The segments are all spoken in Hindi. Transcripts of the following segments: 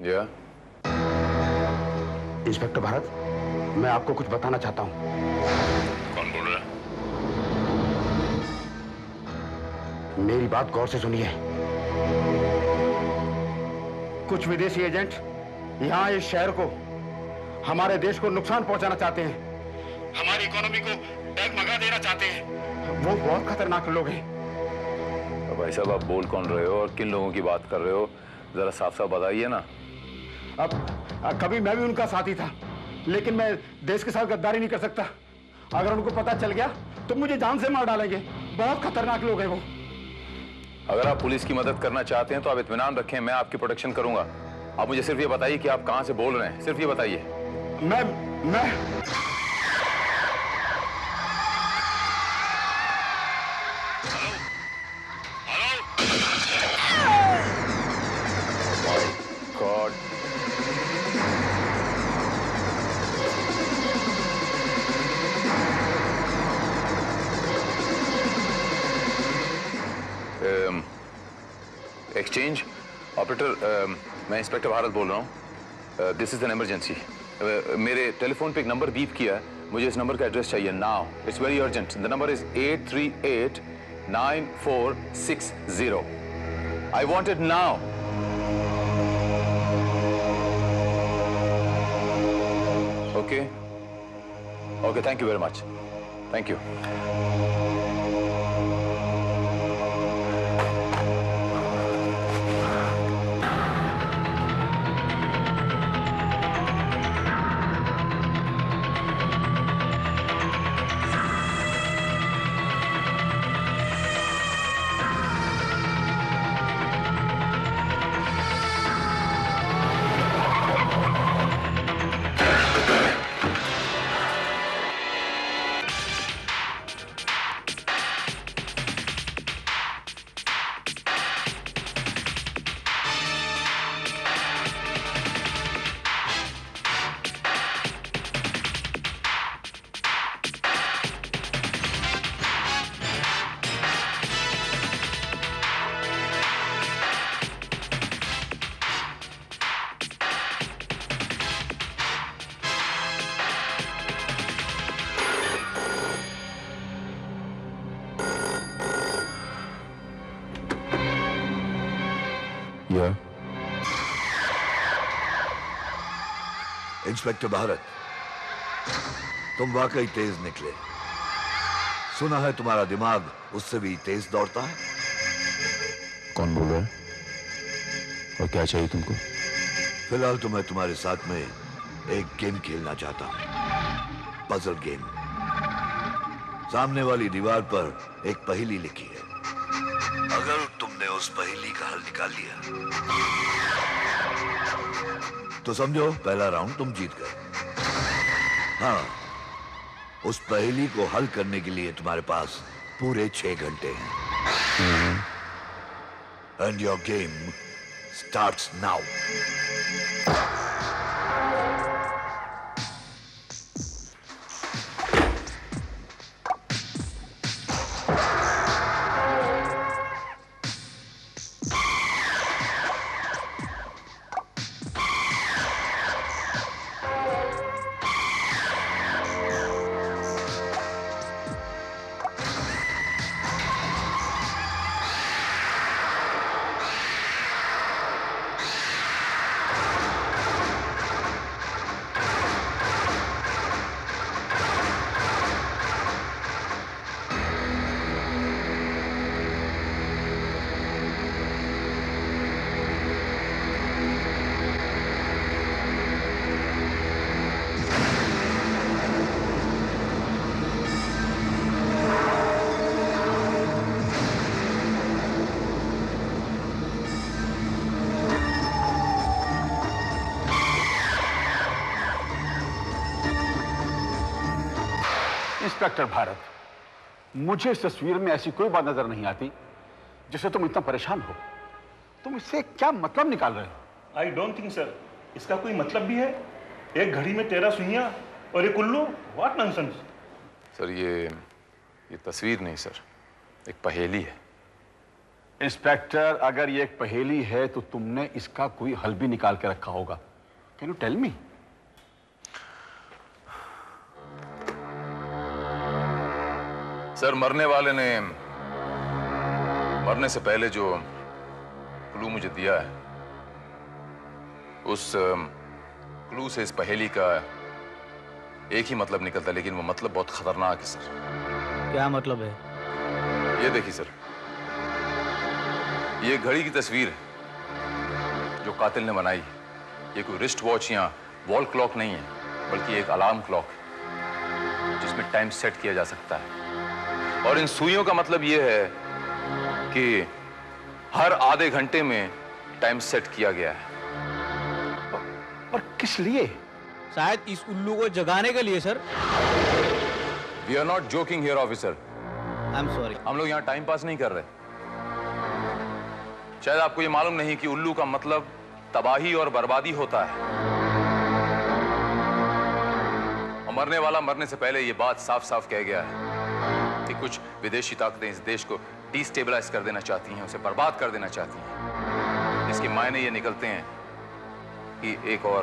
या इंस्पेक्टर भारत, मैं आपको कुछ बताना चाहता हूं। कौन बोल रहा है? मेरी बात गौर से सुनिए। कुछ विदेशी एजेंट यहां इस शहर को, हमारे देश को नुकसान पहुंचाना चाहते हैं, हमारी इकोनॉमी को डगमगा देना चाहते हैं। वो बहुत खतरनाक लोग हैं। तो भाई साहब, आप बोल कौन रहे हो और किन लोगों की बात कर रहे हो? जरा साफ साफ बताइए ना। अब कभी मैं भी उनका साथी था, लेकिन मैं देश के साथ गद्दारी नहीं कर सकता। अगर उनको पता चल गया तो मुझे जान से मार डालेंगे। बहुत खतरनाक लोग हैं वो। अगर आप पुलिस की मदद करना चाहते हैं तो आप इत्मीनान रखें, मैं आपकी प्रोटेक्शन करूंगा। आप मुझे सिर्फ ये बताइए कि आप कहां से बोल रहे हैं, सिर्फ ये बताइए। मैं गॉड, एक्सचेंज ऑपरेटर, मैं इंस्पेक्टर भारत बोल रहा हूँ। This is an emergency. मेरे टेलीफोन पे एक नंबर बीप किया है, मुझे इस नंबर का एड्रेस चाहिए now. It's very urgent. The number is 838-9460। I want it now. Okay okay, thank you very much, thank you. Inspector Bharat, तुम वाकई तेज निकले। सुना है तुम्हारा दिमाग उससे भी तेज दौड़ता है। कौन बोल रहा है और क्या चाहिए तुमको? फिलहाल तो मैं तुम्हारे साथ में एक गेम खेलना चाहता हूं, पजल गेम। सामने वाली दीवार पर एक पहेली लिखी है। अगर तुमने उस पहेली का हल निकाल लिया तो समझो पहला राउंड तुम जीत गए। हाँ, उस पहेली को हल करने के लिए तुम्हारे पास पूरे 6 घंटे हैं। And your game starts now. Inspector Bharat, मुझे इस तस्वीर में ऐसी कोई बात नजर नहीं आती जिससे तुम इतना परेशान हो। तुम इससे क्या मतलब निकाल रहे हो? आई डोंट थिंक सर, इसका कोई मतलब भी है? एक घड़ी में 13 सुइयां और एक उल्लू, व्हाट नॉनसेंस। सर ये तस्वीर नहीं सर, एक पहेली है। इंस्पेक्टर, अगर ये एक पहेली है तो तुमने इसका कोई हल भी निकाल के रखा होगा। Can you tell me? Sir, मरने वाले ने मरने से पहले जो क्लू मुझे दिया है, उस क्लू से इस पहेली का एक ही मतलब निकलता है, लेकिन वो मतलब बहुत खतरनाक है सर। क्या मतलब है? ये देखिए सर, ये घड़ी की तस्वीर है जो कातिल ने बनाई। ये कोई रिस्ट वॉच या वॉल क्लॉक नहीं है, बल्कि एक अलार्म क्लॉक है जिसमें टाइम सेट किया जा सकता है। और इन सुइयों का मतलब ये है कि हर आधे घंटे में टाइम सेट किया गया है। पर किस लिए? शायद इस उल्लू को जगाने के लिए sir. We are not joking here officer. I am sorry. हम लोग यहाँ टाइम पास नहीं कर रहे। शायद आपको ये मालूम नहीं कि उल्लू का मतलब तबाही और बर्बादी होता है। और मरने वाला मरने से पहले ये बात साफ साफ कह गया है कि कुछ विदेशी ताकतें इस देश को डिस्टेबलाइज कर देना चाहती हैं, उसे बर्बाद कर देना चाहती हैं। इसके मायने ये निकलते हैं कि एक और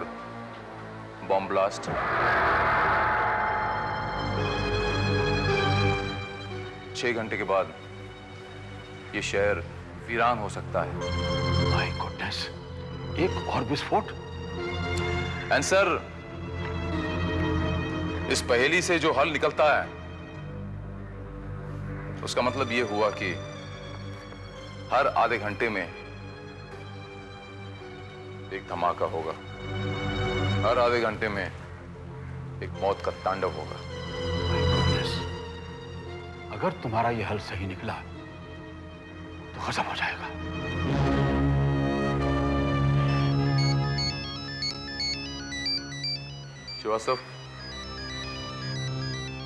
बॉम्ब ब्लास्ट, 6 घंटे के बाद ये शहर वीरान हो सकता है। माय गॉडनेस, एक और विस्फोट। एंड सर, इस पहेली से जो हल निकलता है उसका मतलब ये हुआ कि हर आधे घंटे में एक धमाका होगा, हर आधे घंटे में एक मौत का तांडव होगा। अगर तुम्हारा यह हल सही निकला तो गजब हो जाएगा। श्रीवास्तव,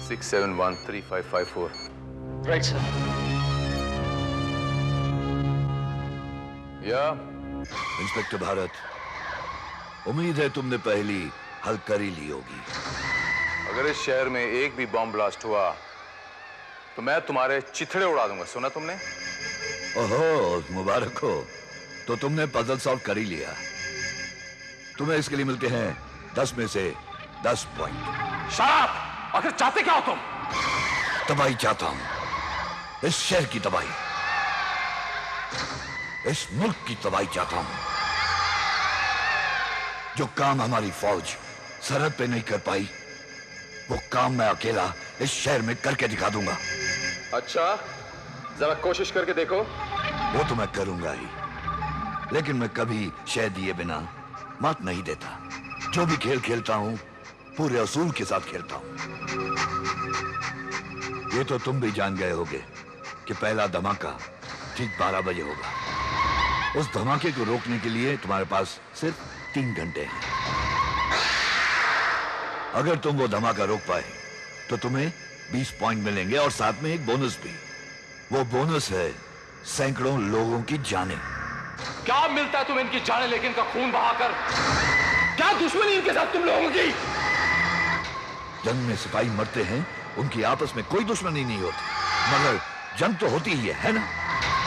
6713554। Right sir. या इंस्पेक्टर भारत, उम्मीद है तुमने पहली हल कर ही ली होगी। अगर इस शहर में एक भी बॉम्ब ब्लास्ट हुआ तो मैं तुम्हारे चिथड़े उड़ा दूंगा। सुना तुमने? ओहो, मुबारक हो, तो तुमने पजल सॉल्व कर ही लिया। तुम्हें इसके लिए मिलते हैं 10 में से 10 पॉइंट। शराब! आखिर चाहते क्या हो तुम? तबाही चाहता हूं, इस शहर की तबाही, इस मुल्क की तबाही चाहता हूं। जो काम हमारी फौज सरहद पे नहीं कर पाई, वो काम मैं अकेला इस शहर में करके दिखा दूंगा। अच्छा, जरा कोशिश करके देखो। वो तो मैं करूंगा ही, लेकिन मैं कभी शह दिए बिना मात नहीं देता। जो भी खेल खेलता हूं पूरे असूल के साथ खेलता हूं। ये तो तुम भी जान गए होगे कि पहला धमाका ठीक 12 बजे होगा। उस धमाके को रोकने के लिए तुम्हारे पास सिर्फ 3 घंटे हैं। अगर तुम वो धमाका रोक पाए तो तुम्हें 20 पॉइंट मिलेंगे और साथ में एक बोनस भी। वो बोनस है सैकड़ों लोगों की जानें। क्या मिलता है तुम्हें इनकी जाने लेकिन इनका खून बहाकर? क्या दुश्मनी इनके साथ तुम लोगों की? जंग में सिपाही मरते हैं, उनकी आपस में कोई दुश्मनी नहीं होती, मगर जंग तो होती ही है ना?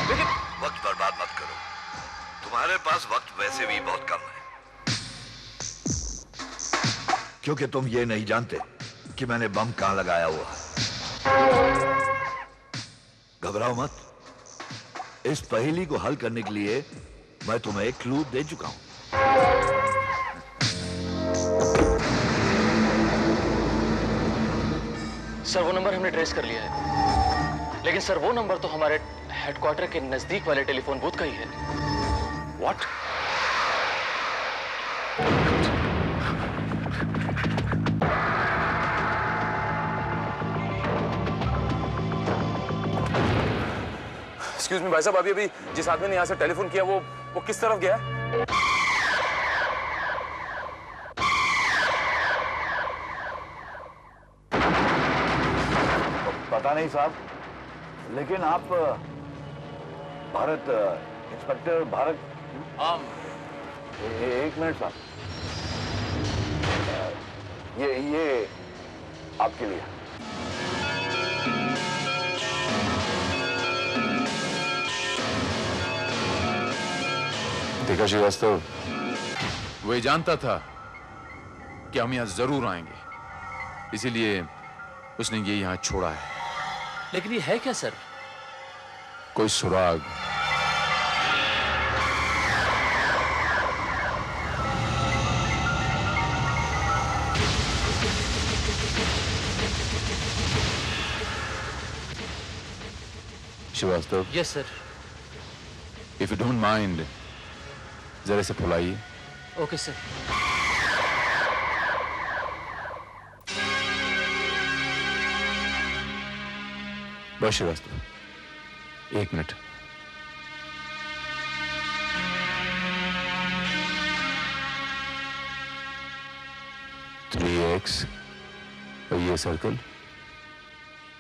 लेकिन वक्त बर्बाद मत करो, तुम्हारे पास वक्त वैसे भी बहुत कम है। क्योंकि तुम ये नहीं जानते कि मैंने बम कहां लगाया हुआ है। घबराओ मत, इस पहेली को हल करने के लिए मैं तुम्हें एक क्लू दे चुका हूं। सर, वो नंबर हमने ट्रेस कर लिया है, लेकिन सर वो नंबर तो हमारे हेडक्वार्टर के नजदीक वाले टेलीफोन बूथ का ही है। व्हाट? एक्सक्यूज मी भाई साहब, अभी जिस आदमी ने यहाँ से टेलीफोन किया वो किस तरफ गया? पता नहीं साहब, लेकिन आप भारत, इंस्पेक्टर भारत। हाँ। एक मिनट साहब, ये आपके लिए। देखा श्रीवास्तव, वही जानता था कि हम यहां जरूर आएंगे, इसीलिए उसने ये यहां छोड़ा है। लेकिन ये है क्या सर? कोई सुराग। Shrivastava, yes sir. If you don't mind, जरा से फुलाइए। Okay sir. बस श्रीवास्तव, 1 मिनट। x और ये सर्कल,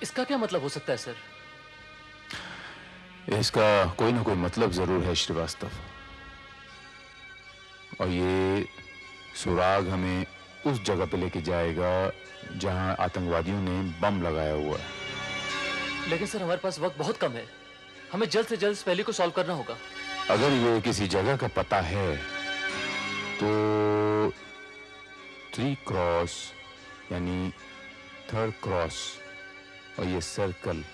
इसका क्या मतलब हो सकता है सर? इसका कोई ना कोई मतलब जरूर है श्रीवास्तव, और ये सुराग हमें उस जगह पे लेके जाएगा जहां आतंकवादियों ने बम लगाया हुआ है। लेकिन सर हमारे पास वक्त बहुत कम है, हमें जल्द से जल्द इस पहले को सॉल्व करना होगा। अगर ये किसी जगह का पता है तो 3 क्रॉस यानी 3rd क्रॉस और ये circle,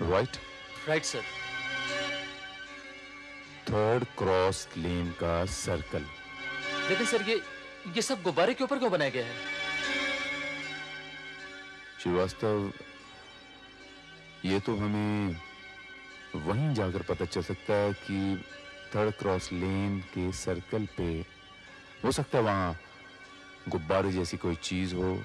right? Right sir. 3rd cross lane का सर्कल। लेकिन सर ये सब गुब्बारे के ऊपर क्यों बनाया गया है? श्रीवास्तव, ये तो हमें वहीं जाकर पता चल सकता है कि 3rd क्रॉस लेन के सर्कल पे हो सकता है वहां गुब्बारे जैसी कोई चीज हो।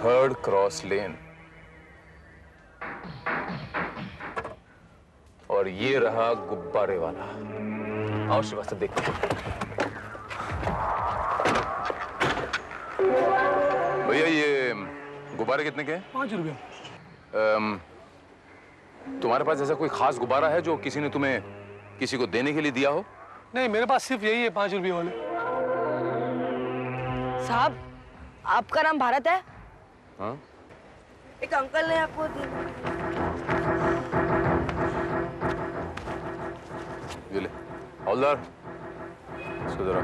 थर्ड क्रॉस लेन, और ये रहा गुब्बारे वाला। आओ श्रीवास्तव, देखते हैं। भैया ये गुब्बारे कितने के हैं? 5 रुपये। तुम्हारे पास ऐसा कोई खास गुब्बारा है जो किसी ने तुम्हें किसी को देने के लिए दिया हो? नहीं, मेरे पास सिर्फ यही है 5 रुपये वाले। साहब, आपका नाम भारत है? हाँ? एक अंकल ने आपको ये ले, हवलदार, सुधरा।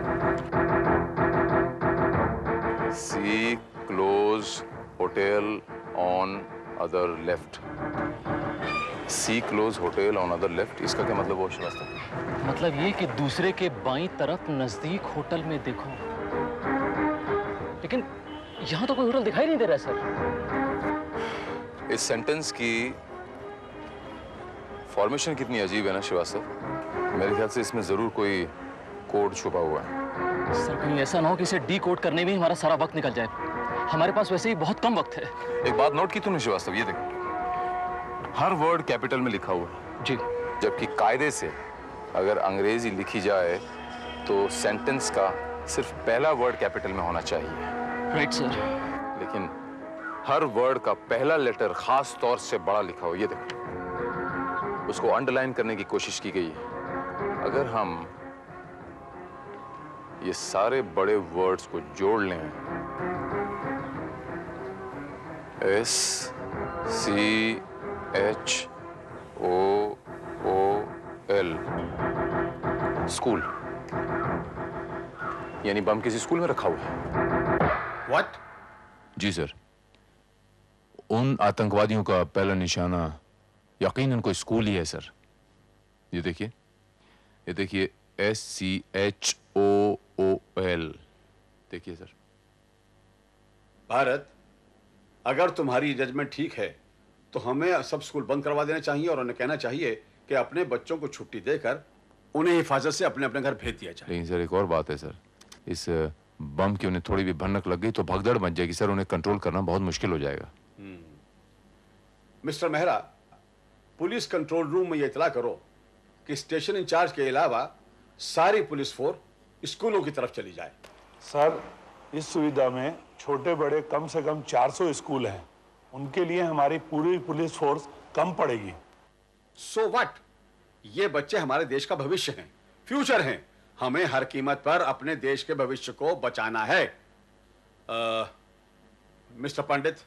See close hotel on other left. See close hotel on other left, इसका क्या मतलब हो श्रीवास्तव? मतलब ये कि दूसरे के बाईं तरफ नजदीक होटल में देखो। लेकिन यहां तो कोई होटल दिखाई नहीं दे रहा सर। इस सेंटेंस की फॉर्मेशन कितनी अजीब है ना श्रीवास्तव। मेरे ख्याल से इसमें जरूर कोई कोड छुपा हुआ है। सर कहीं ऐसा ना हो कि इसे डी कोड करने में ही हमारा सारा वक्त निकल जाए। हमारे पास वैसे ही बहुत कम वक्त है। एक बात नोट की तूने श्रीवास्तव, ये देखो, हर वर्ड कैपिटल में लिखा हुआ है जी, जबकि कायदे से अगर अंग्रेजी लिखी जाए तो सेंटेंस का सिर्फ पहला वर्ड कैपिटल में होना चाहिए। Right sir. लेकिन हर वर्ड का पहला लेटर खास तौर से बड़ा लिखा हो, ये देखो, उसको अंडरलाइन करने की कोशिश की गई है। अगर हम ये सारे बड़े वर्ड्स को जोड़ लें, SCHOOL, स्कूल, यानी बम किसी स्कूल में रखा हुआ है। What? जी सर, उन आतंकवादियों का पहला निशाना यकीनन कोई स्कूल ही है सर। ये देखिए, ये देखिए, SCHOOL, देखिए सर। भारत, अगर तुम्हारी जजमेंट ठीक है तो हमें सब स्कूल बंद करवा देना चाहिए और उन्हें कहना चाहिए कि अपने बच्चों को छुट्टी देकर उन्हें हिफाजत से अपने अपने घर भेज दिया जाए। लेकिन सर एक और बात है सर, इस बम की उन्हें थोड़ी भी भनक लग गई तो भगदड़ मच जाएगी सर, उन्हें कंट्रोल करना बहुत मुश्किल हो जाएगा। Mister Mehra, police control room में यह इतला करो कि स्टेशन इंचार्ज के अलावा सारी पुलिस फोर्स स्कूलों की तरफ चली जाए। साहब इस सुविधा में छोटे बड़े कम से कम 400 स्कूल हैं। उनके लिए हमारी पूरी पुलिस फोर्स कम पड़ेगी। So what? ये बच्चे हमारे देश का भविष्य हैं, फ्यूचर हैं। हमें हर कीमत पर अपने देश के भविष्य को बचाना है। मिस्टर पंडित,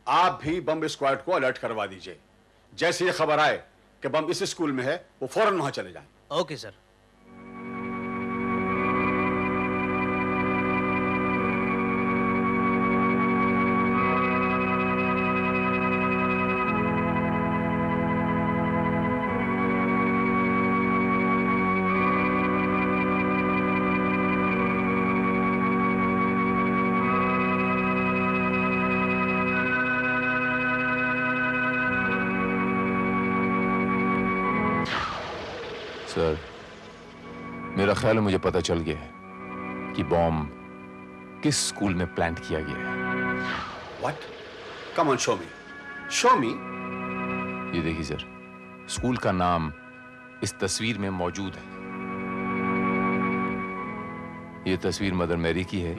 आप भी बम स्क्वाड को अलर्ट करवा दीजिए। जैसे ये खबर आए कि बम इस स्कूल में है, वो फौरन वहां चले जाएं। Okay sir. सर, मेरा ख्याल है मुझे पता चल गया है कि बॉम्ब किस स्कूल में प्लांट किया गया है। What? Come on, show me, show मी। ये देखिए सर, स्कूल का नाम इस तस्वीर में मौजूद है। ये तस्वीर मदर मैरी की है,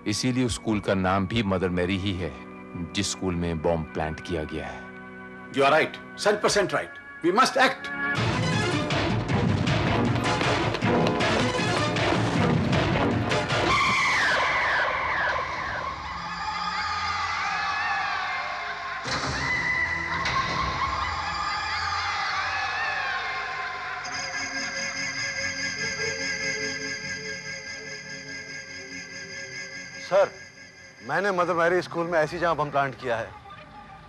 इसीलिए उस स्कूल का नाम भी मदर मैरी ही है जिस स्कूल में बॉम्ब प्लांट किया गया है। You are right, 100% right. We must act. Sir, मैंने मदर मैरी स्कूल में ऐसी जगह बम प्लांट किया है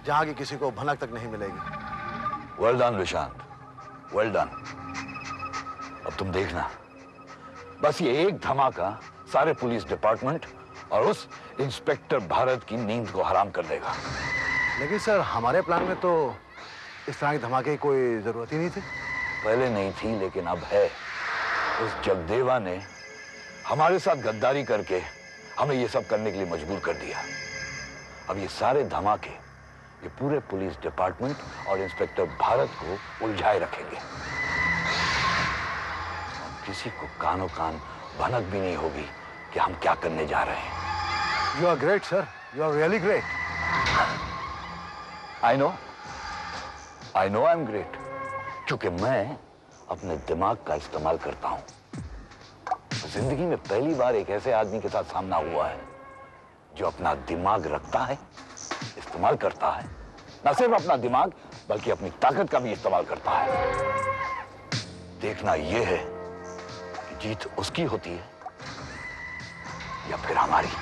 जहां की किसी को भनक तक नहीं मिलेगी। Well done Vishant, well done. अब तुम देखना, बस ये एक धमाका सारे पुलिस डिपार्टमेंट और उस इंस्पेक्टर भारत की नींद को हराम कर देगा। लेकिन सर, हमारे प्लान में तो इस तरह के धमाके की कोई जरूरत ही नहीं थी। पहले नहीं थी, लेकिन अब है। उस जगदेवा ने हमारे साथ गद्दारी करके हमें ये सब करने के लिए मजबूर कर दिया। अब ये सारे धमाके ये पूरे पुलिस डिपार्टमेंट और इंस्पेक्टर भारत को उलझाए रखेंगे। किसी को कानो कान भनक भी नहीं होगी कि हम क्या करने जा रहे हैं। You are great sir, you are really great. I know I am great, क्योंकि मैं अपने दिमाग का इस्तेमाल करता हूं। जिंदगी में पहली बार एक ऐसे आदमी के साथ सामना हुआ है जो अपना दिमाग रखता है, इस्तेमाल करता है। न सिर्फ अपना दिमाग बल्कि अपनी ताकत का भी इस्तेमाल करता है। देखना यह है कि जीत उसकी होती है या फिर हमारी।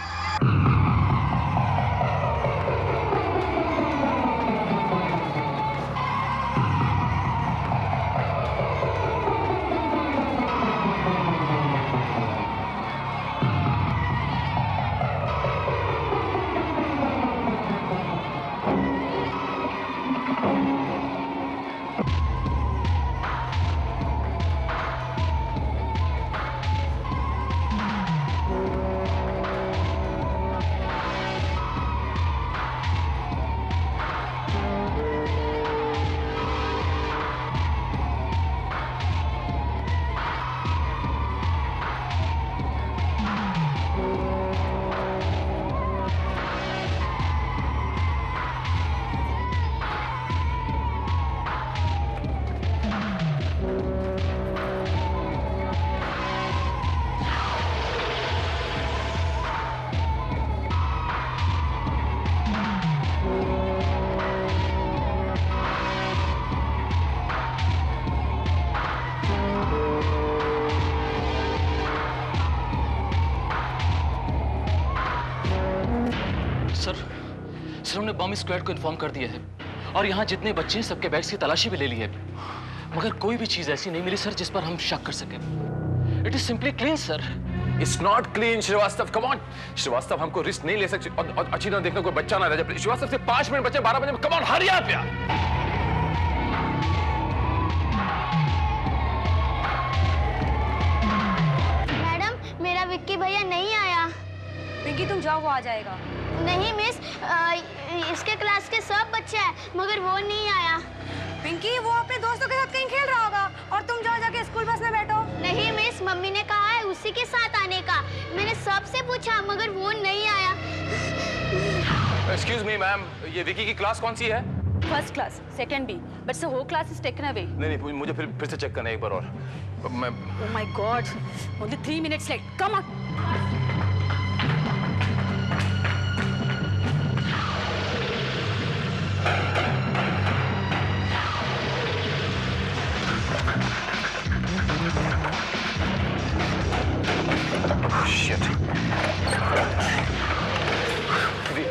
सर, हमने बम स्क्वाड को इन्फॉर्म कर दिया है और यहाँ जितने बच्चे हैं सबके बैग्स की तलाशी भी ले ली है, मगर कोई भी चीज ऐसी नहीं मिली सर जिस पर हम शक कर सके। It is simply clean sir. It's not clean Shrivastava, come on Shrivastava, हमको रिस्क नहीं ले सकते और अच्छी ना देखना कोई बच्चा ना रह जाए। श्रीवास्तव से 5 मिनट बचे 12 बजे, कम ऑन हरी अप यार। मैडम, मेरा विक्की भैया नहीं आया। पिंकी तुम जाओ, वो आ जाएगा। नहीं मिस, इसके क्लास के सब बच्चे हैं मगर वो नहीं आया। पिंकी वो अपने दोस्तों के साथ कहीं खेल रहा होगा और तुम जाओ जाके स्कूल बस में बैठो। नहीं मिस, मम्मी ने कहा है उसी के साथ आने का। मैंने सबसे पूछा मगर वो नहीं आया। एक्सक्यूज मी मैम, ये विकी की क्लास कौन सी है? First class, second B, but sir whole class is taken away. नहीं, मुझे फिर से चेक करना है एक बार और। मैं oh my God, only 3 minutes late, come on.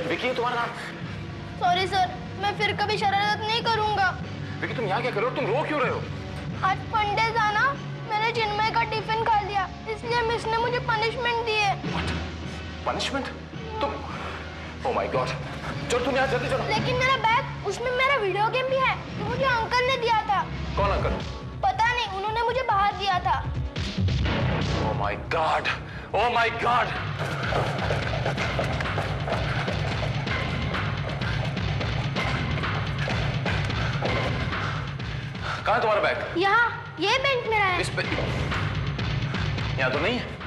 Vicky, तुम्हारा नाम? सॉरी सर, मैं फिर कभी शरारत नहीं करूंगा। विकी, तुम यहाँ क्या कर रहे हो? तुम रो क्यों रहे हो? आज फंडे था ना, मैंने चिन्मय का टिफिन खा लिया, इसलिए मिस ने मुझे पनिशमेंट दी है। पनिशमेंट? तुम? ओह माय गॉड, चलो तुम यहाँ जल्दी चलो। लेकिन मेरा बैग, उसमें मेरा वीडियो गेम भी है, तो मुझे अंकल ने दिया था। कौन अंकल? पता नहीं, उन्होंने मुझे बाहर दिया था। ओह my God, oh my God. कहाँ है तुम्हारा बैग? यहाँ, ये बेंच मेरा है। इस पे? यहाँ तो नहीं है।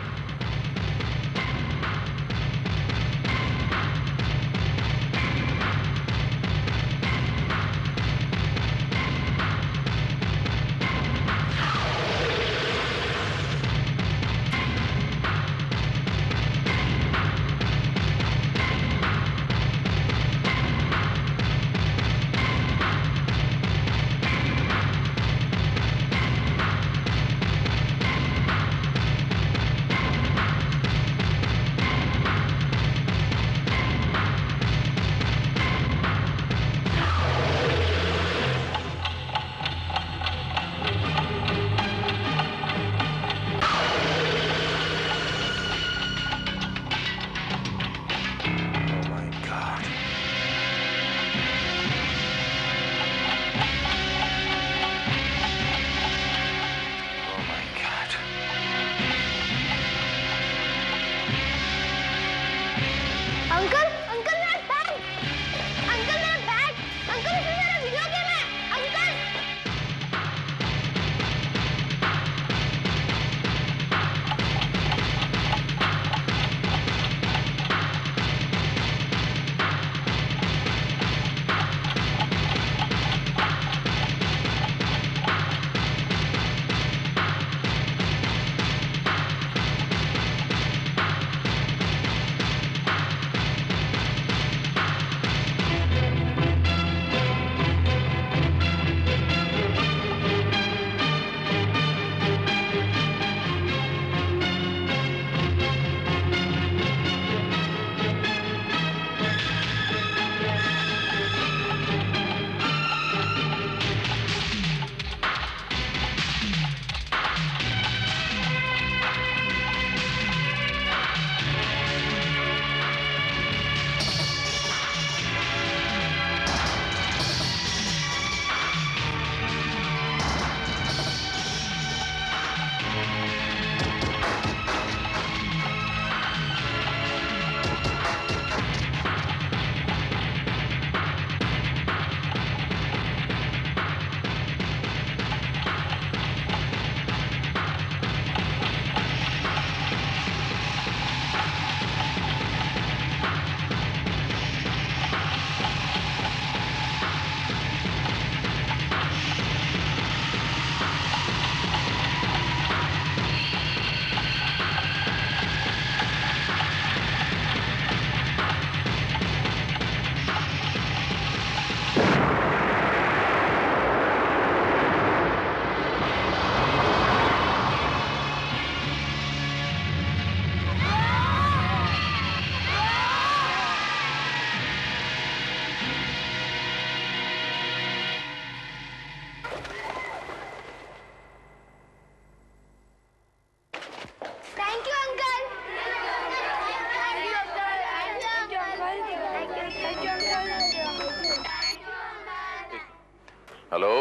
Hello.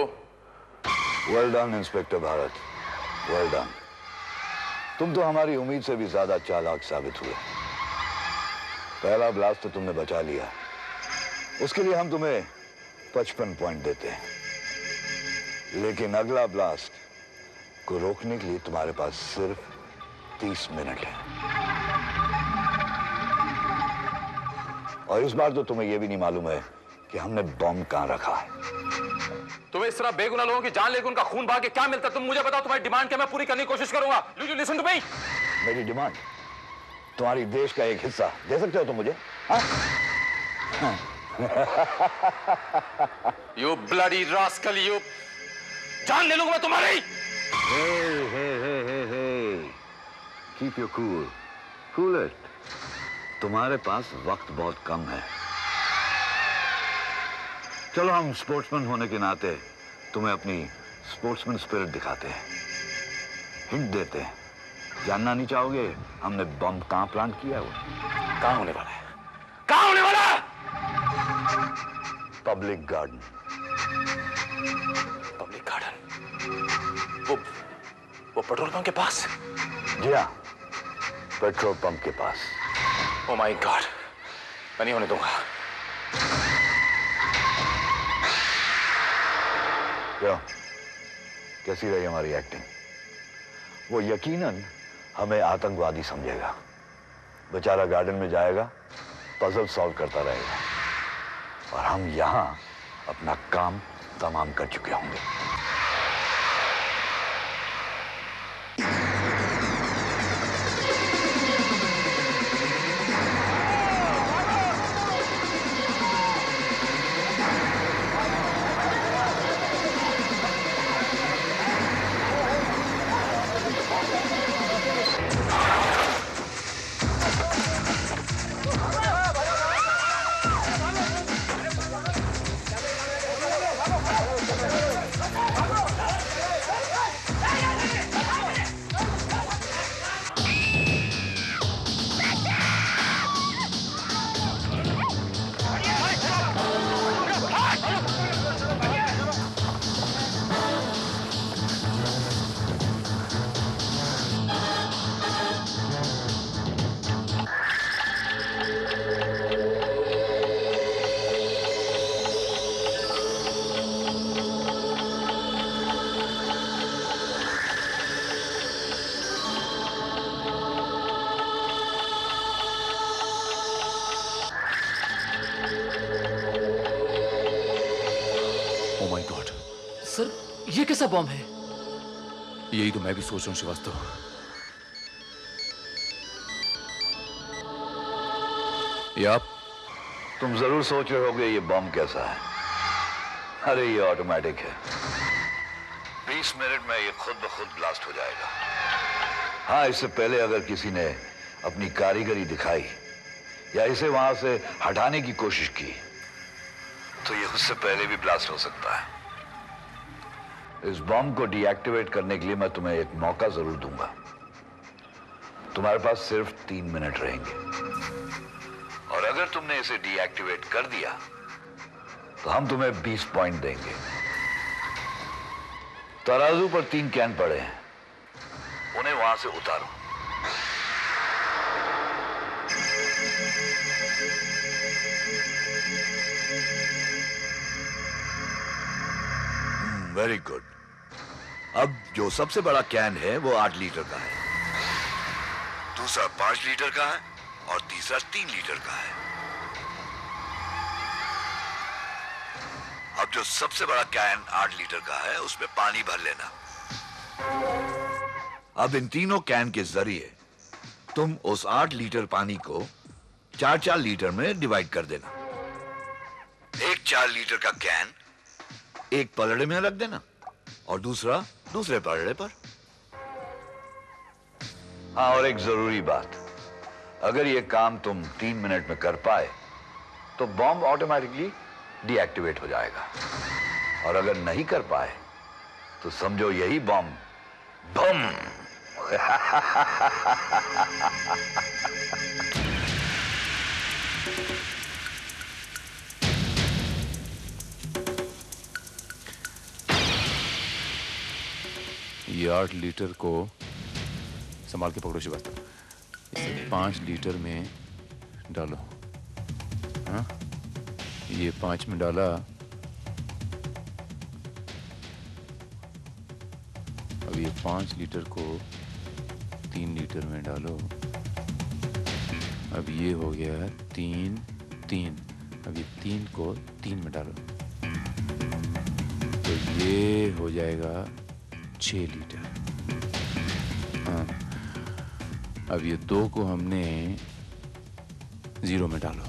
Well done inspector Bharat, well done. तुम तो हमारी उम्मीद से भी ज्यादा चालाक साबित हुए। पहला ब्लास्ट तो तुमने बचा लिया, उसके लिए हम तुम्हें 55 पॉइंट देते हैं। लेकिन अगला ब्लास्ट को रोकने के लिए तुम्हारे पास सिर्फ 30 मिनट है। और इस बार तो तुम्हें यह भी नहीं मालूम है कि हमने बॉम्ब कहां रखा है। तुम्हें इस तरह बेगुनाह लोगों की जान लेकर उनका खून बहा के क्या मिलता है? तुम मुझे बताओ, तुम्हारी डिमांड क्या, मैं पूरी करने की कोशिश करूंगा। You listen to me. मेरी डिमांड तुम्हारी देश का एक हिस्सा दे सकते हो तुम मुझे? यू ब्लडी रास्कल, यू जान ले लूंगा मैं तुम्हारी। Keep your cool, cool it. तुम्हारे पास वक्त बहुत कम है। चलो हम स्पोर्ट्समैन होने के नाते तुम्हें अपनी स्पोर्ट्समैन स्पिरिट दिखाते हैं, हिंट देते हैं। जानना नहीं चाहोगे हमने बम कहां प्लांट किया है? वो कहां होने वाला है? कहां होने वाला है? Public garden. Public garden? वो पेट्रोल पंप के पास? जी हाँ, पेट्रोल पंप के पास। ओ माय गॉड, मैं नहीं होने दूंगा। क्यों? कैसी रही हमारी एक्टिंग? वो यकीनन हमें आतंकवादी समझेगा। बेचारा गार्डन में जाएगा, पजल सॉल्व करता रहेगा, और हम यहां अपना काम तमाम कर चुके होंगे। सर, ये कैसा बॉम्ब है? यही तो मैं भी सोच रहा हूं श्रीवास्तव। ये आप? तुम जरूर सोच रहे होगे ये बॉम्ब कैसा है। अरे ये ऑटोमेटिक है। 20 मिनट में ये खुद ब खुद ब्लास्ट हो जाएगा। हाँ, इससे पहले अगर किसी ने अपनी कारीगरी दिखाई या इसे वहां से हटाने की कोशिश की तो ये उससे पहले भी ब्लास्ट हो सकता है। इस बॉम्ब को डीएक्टिवेट करने के लिए मैं तुम्हें एक मौका जरूर दूंगा। तुम्हारे पास सिर्फ 3 मिनट रहेंगे, और अगर तुमने इसे डीएक्टिवेट कर दिया तो हम तुम्हें 20 पॉइंट देंगे। तराजू पर 3 कैन पड़े हैं, उन्हें वहां से उतारो। Very good. अब जो सबसे बड़ा कैन है वो 8 लीटर का है, दूसरा 5 लीटर का है, और तीसरा 3 लीटर का है। अब जो सबसे बड़ा कैन 8 लीटर का है उसमें पानी भर लेना। अब इन तीनों कैन के जरिए तुम उस 8 लीटर पानी को 4-4 लीटर में डिवाइड कर देना। एक 4 लीटर का कैन एक पलड़े में रख देना और दूसरा दूसरे पलड़े पर। हाँ, और एक जरूरी बात, अगर ये काम तुम 3 मिनट में कर पाए तो बॉम्ब ऑटोमेटिकली डीएक्टिवेट हो जाएगा, और अगर नहीं कर पाए तो समझो यही बॉम्ब बम। ये 8 लीटर को संभाल के पकड़ो श्रीवास्तव। इसे 5 लीटर में डालो। हाँ, ये 5 में डाला अब ये 5 लीटर को 3 लीटर में डालो। अब ये हो गया 3 3। अब ये 3 को 3 में डालो तो ये हो जाएगा 6 लीटर। हाँ, अब ये 2 को हमने 0 में डालो,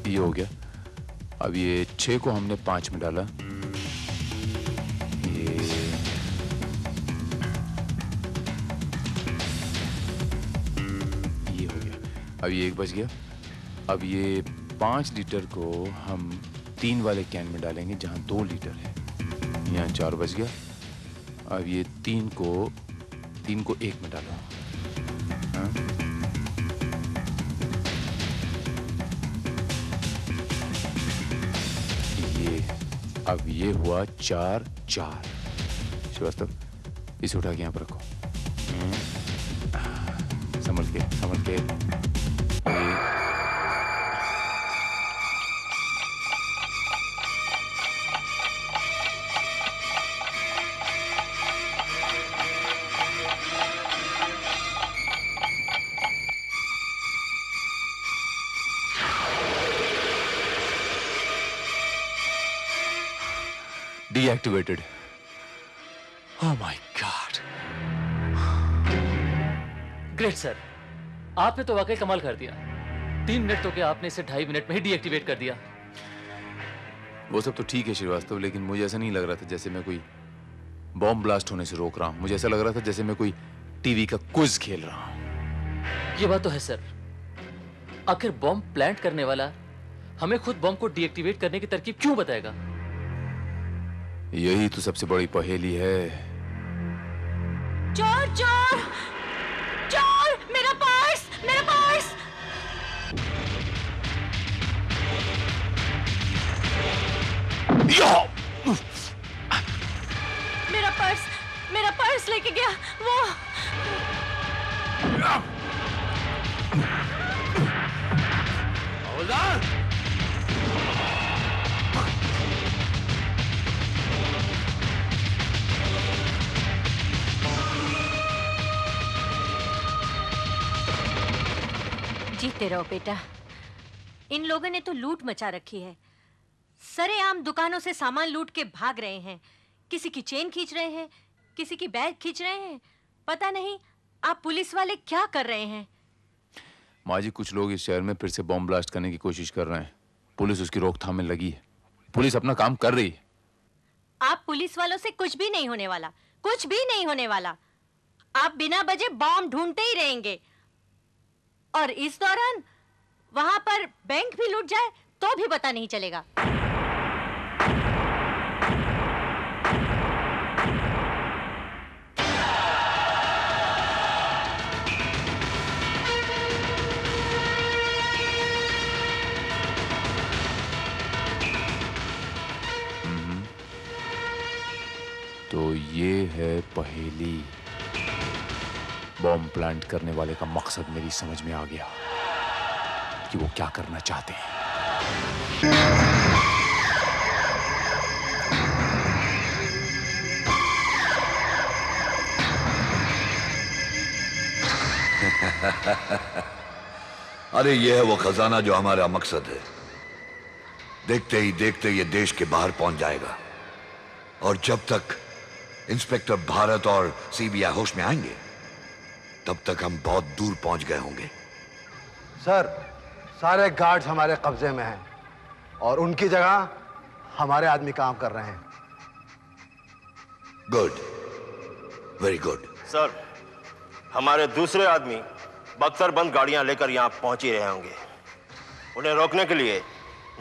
ये हो गया। अब ये 6 को हमने 5 में डाला, ये हो गया। अब ये 1 बच गया। अब ये 5 लीटर को हम 3 वाले कैन में डालेंगे जहां 2 लीटर है, यहाँ 4 बच गया। अब ये 3 को 1 में डालो। हाँ? अब ये हुआ 4 4। श्रीवास्तव, इसे उठा के यहाँ पर रखो। संभल के संभल के। Deactivated. Oh my God. Great sir, आपने तो वाकई कमाल कर दिया। 3 मिनट तो क्या, आपने इसे 2.5 मिनट में ही डीएक्टिवेट कर दिया। वो सब तो ठीक है श्रीवास्तव, लेकिन मुझे ऐसा नहीं लग रहा था जैसे मैं कोई बॉम्ब ब्लास्ट होने से रोक रहा हूं। मुझे ऐसा लग रहा था जैसे मैं कोई टीवी का क्विज खेल रहा हूं। ये बात तो है सर। आखिर बॉम्ब प्लांट करने वाला हमें खुद बॉम्ब को डीएक्टिवेट करने की तरकीब क्यों बताएगा? यही तो सबसे बड़ी पहेली है। चोर चोर चोर, मेरा पर्स मेरा पर्स। मेरा पर्स लेके गया वो। जीते रहो बेटा। इन लोगों ने तो लूट मचा रखी है। सरेआम दुकानों से सामान लूट के भाग रहे हैं। किसी की चेन खींच रहे हैं, किसी की बैग खींच रहे हैं। पता नहीं आप पुलिस वाले क्या कर रहे हैं। माँ जी, कुछ लोग इस शहर में फिर से बॉम्ब ब्लास्ट करने की कोशिश कर रहे हैं। पुलिस उसकी रोकथाम में लगी है। पुलिस अपना काम कर रही है। आप पुलिस वालों से कुछ भी नहीं होने वाला, कुछ भी नहीं होने वाला। आप बिना वजह बॉम्ब ढूंढते ही रहेंगे, और इस दौरान वहां पर बैंक भी लूट जाए तो भी पता नहीं चलेगा। तो ये है पहेली। बॉम्ब प्लांट करने waale का मकसद मेरी समझ में आ गया कि वो क्या करना चाहते हैं। अरे ये है वो खजाना जो हमारा मकसद है। देखते ही देखते ये देश के बाहर पहुंच जाएगा, और जब तक इंस्पेक्टर भारत और सीबीआई होश में आएंगे तब तक हम बहुत दूर पहुंच गए होंगे। सर, सारे गार्ड्स हमारे कब्जे में हैं और उनकी जगह हमारे आदमी काम कर रहे हैं। Good, very good. सर, हमारे दूसरे आदमी बख्तरबंद गाड़ियां लेकर यहां पहुंच ही रहे होंगे। उन्हें रोकने के लिए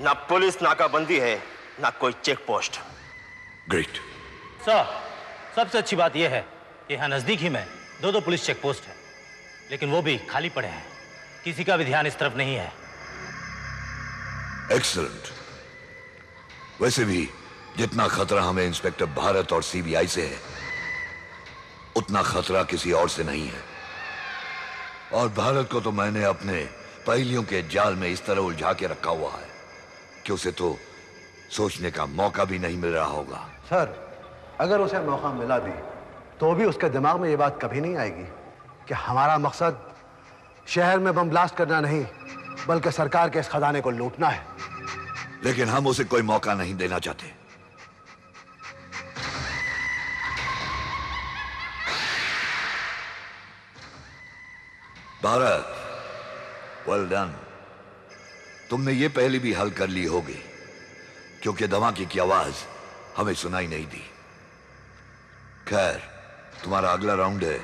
ना पुलिस नाकाबंदी है, ना कोई चेक पोस्ट। ग्रेट सर, सबसे अच्छी बात यह है कि यहाँ नजदीक ही में 2 पुलिस चेक पोस्ट है, लेकिन वो भी खाली पड़े हैं। किसी का भी ध्यान इस तरफ नहीं है। एक्सीलेंट। वैसे भी जितना खतरा हमें इंस्पेक्टर भारत और सीबीआई से है, उतना खतरा किसी और से नहीं है। और भारत को तो मैंने अपने पहेलियों के जाल में इस तरह उलझा के रखा हुआ है कि उसे तो सोचने का मौका भी नहीं मिल रहा होगा। सर, अगर उसे मौका मिला भी तो भी उसके दिमाग में ये बात कभी नहीं आएगी कि हमारा मकसद शहर में बम ब्लास्ट करना नहीं बल्कि सरकार के इस खजाने को लूटना है। लेकिन हम उसे कोई मौका नहीं देना चाहते। Bharat, well done. तुमने ये पहले भी हल कर ली होगी क्योंकि धमाके की आवाज हमें सुनाई नहीं दी। खैर, तुम्हारा अगला राउंड है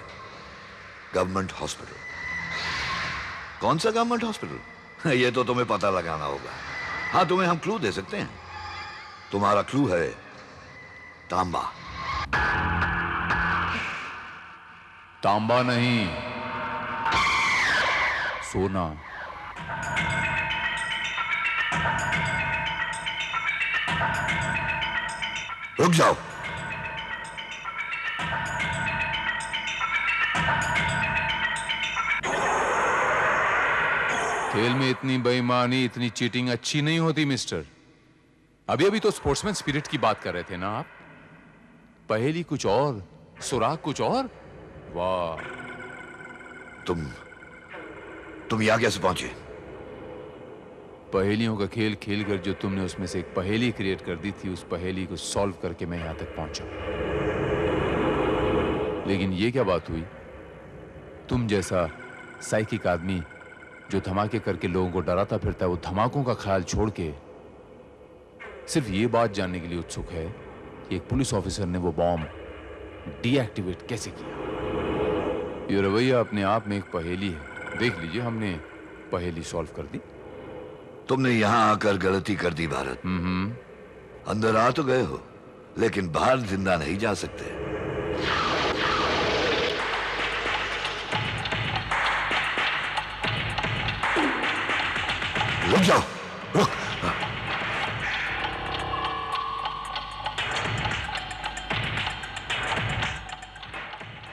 गवर्नमेंट हॉस्पिटल। कौन सा गवर्नमेंट हॉस्पिटल? ये तो तुम्हें पता लगाना होगा। हाँ, तुम्हें हम क्लू दे सकते हैं। तुम्हारा क्लू है तांबा। तांबा नहीं, सोना। रुक जाओ। खेल में इतनी बेईमानी, इतनी चीटिंग अच्छी नहीं होती मिस्टर। अभी अभी तो स्पोर्ट्समैन स्पिरिट की बात कर रहे थे ना आप। पहेली कुछ और, सुराग कुछ और। वाह, तुम यहां कैसे पहुंचे? पहेलियों का खेल खेलकर जो तुमने उसमें से एक पहेली क्रिएट कर दी थी, उस पहेली को सॉल्व करके मैं यहां तक पहुंचा। लेकिन ये क्या बात हुई, तुम जैसा साइकिक आदमी जो धमाके करके लोगों को डराता फिरता है, वो धमाकों का ख्याल छोड़ के सिर्फ ये बात जानने के लिए उत्सुक है कि एक पुलिस ऑफिसर ने वो बॉम्ब डीएक्टिवेट कैसे किया। ये रवैया अपने आप में एक पहेली है। देख लीजिए, हमने पहेली सॉल्व कर दी। तुमने यहां आकर गलती कर दी भारत। अंदर आ तो गए हो, लेकिन बाहर जिंदा नहीं जा सकते। रुक जाओ, रुक।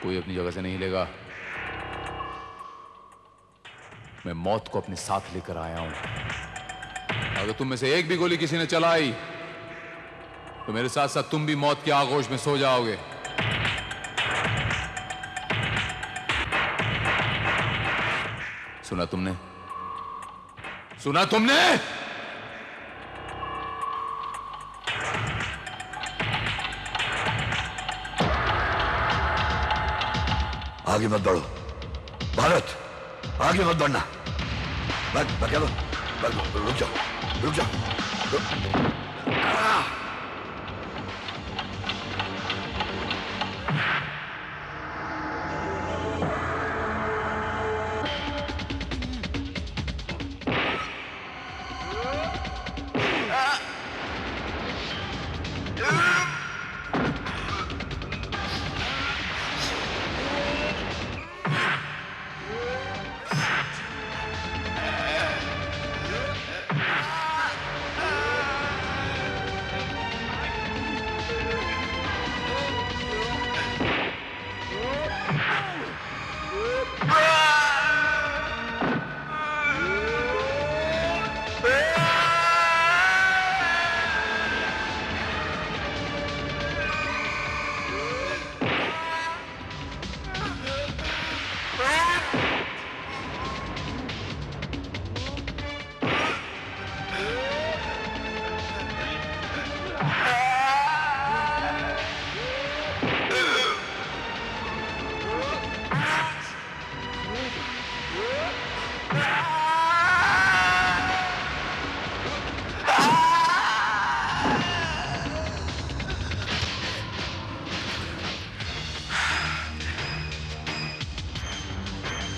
कोई अपनी जगह से नहीं लेगा। मैं मौत को अपने साथ लेकर आया हूं। अगर तुम में से एक भी गोली किसी ने चलाई तो मेरे साथ साथ तुम भी मौत के आगोश में सो जाओगे। सुना तुमने? सुना तुमने? आगे मत बढ़ो भारत, आगे मत बढ़ना। रुक जाओ, रुक जाओ।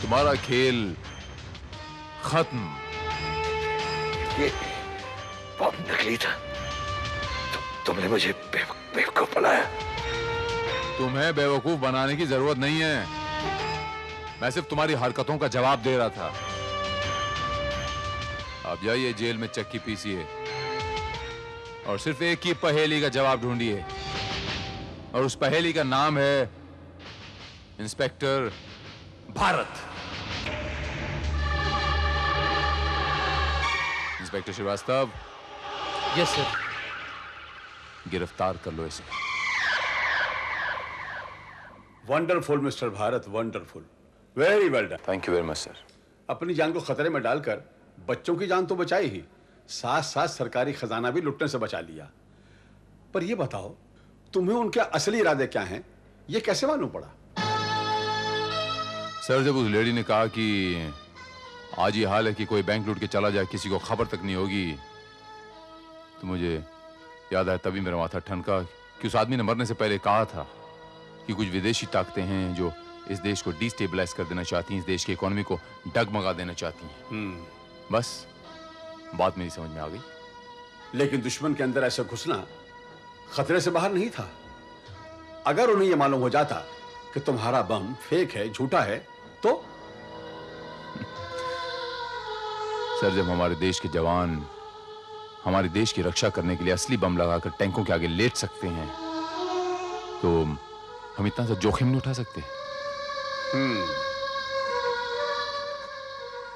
तुम्हारा खेल खत्म। ये बहुत नकली था। तुमने मुझे बेवकूफ बनाया। तुम्हें बेवकूफ बनाने की जरूरत नहीं है। मैं सिर्फ तुम्हारी हरकतों का जवाब दे रहा था। अब जाइए जेल में चक्की पीसिए और सिर्फ एक ही पहेली का जवाब ढूंढिए, और उस पहेली का नाम है inspector Bharat. Inspector Shrivastava. Yes sir. गिरफ्तार कर लो इसे। Wonderful mister Bharat, wonderful, very well done. Thank you very much sir. अपनी जान को खतरे में डालकर बच्चों की जान तो बचाई ही, साथ साथ सरकारी खजाना भी लुटने से बचा लिया। पर यह बताओ, तुम्हें उनके असली इरादे क्या हैं, यह कैसे मालूम पड़ा? सर, जब उस लेडी ने कहा कि आज ये हाल है कि कोई बैंक लूट के चला जाए, किसी को खबर तक नहीं होगी, तो मुझे याद आया, तभी मेरा माथा ठनका कि उस आदमी ने मरने से पहले कहा था कि कुछ विदेशी ताकतें हैं जो इस देश को डिस्टेबलाइज कर देना चाहती हैं, इस देश की इकोनॉमी को डगमगा देना चाहती हैं। बस बात मेरी समझ में आ गई। लेकिन दुश्मन के अंदर ऐसा घुसना खतरे से बाहर नहीं था। अगर उन्हें यह मालूम हो जाता कि तुम्हारा बम फेक है, झूठा है, तो सर, जब हमारे देश के जवान हमारे देश की रक्षा करने के लिए असली बम लगाकर टैंकों के आगे लेट सकते हैं, तो हम इतना सा जोखिम नहीं उठा सकते।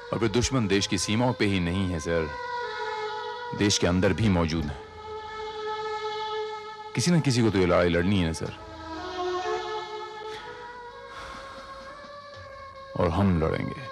और फिर दुश्मन देश की सीमाओं पे ही नहीं है सर, देश के अंदर भी मौजूद है। किसी न किसी को तो ये लड़ाई लड़नी है सर, और हम लड़ेंगे।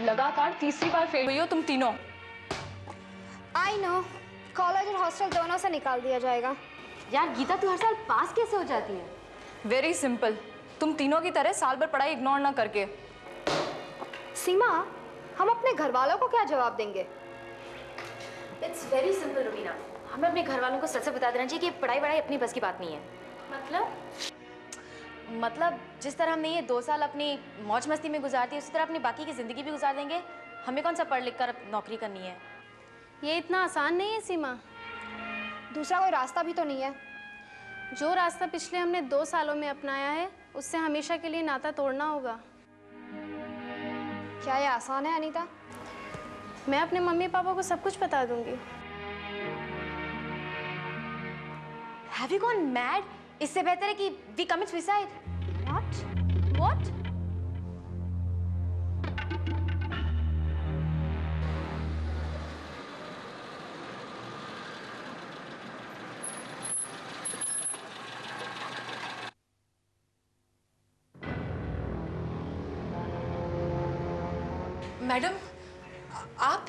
लगातार तीसरी बार फेल हुई हो तुम तीनों। आई नो, कॉलेज और हॉस्टल दोनों से निकाल दिया जाएगा। यार गीता, तू हर साल पास कैसे हो जाती है? वेरी सिंपल, तुम तीनों की तरह साल भर पढ़ाई इग्नोर ना करके। सीमा, हम अपने घर वालों को क्या जवाब देंगे? इट्स वेरी सिंपल रुबीना, हमें अपने घर वालों को सच से बता देना चाहिए कि पढ़ाई वढ़ाई अपनी बस की बात नहीं है। मतलब जिस तरह हमने ये 2 साल अपनी मौज मस्ती में गुजार दी, उसी तरह अपनी बाकी की ज़िंदगी भी गुजार देंगे। हमें कौन सा पढ़ लिख कर नौकरी करनी है? ये इतना आसान नहीं है सीमा। दूसरा कोई रास्ता भी तो नहीं है। जो रास्ता पिछले हमने 2 सालों में अपनाया है, उससे हमेशा के लिए नाता तोड़ना होगा। क्या ये आसान है अनीता? मैं अपने मम्मी पापा को सब कुछ बता दूंगी। Have you gone mad? इससे बेहतर है कि we commit suicide. What? What? Madam, आप?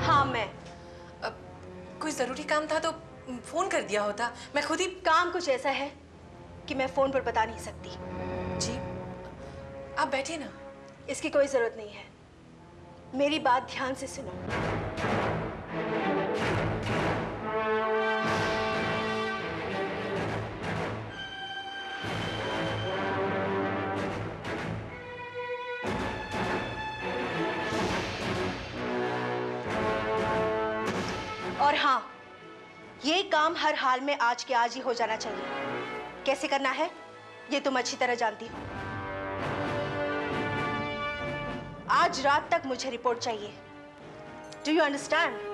हाँ, मैं। कोई जरूरी काम था तो फोन कर दिया होता। मैं खुद ही। काम कुछ ऐसा है कि मैं फोन पर बता नहीं सकती। जी, आप बैठिए ना। इसकी कोई जरूरत नहीं है। मेरी बात ध्यान से सुनो। और हाँ, ये काम हर हाल में आज के आज ही हो जाना चाहिए। कैसे करना है ये तुम अच्छी तरह जानती हो। आज रात तक मुझे रिपोर्ट चाहिए। Do you understand?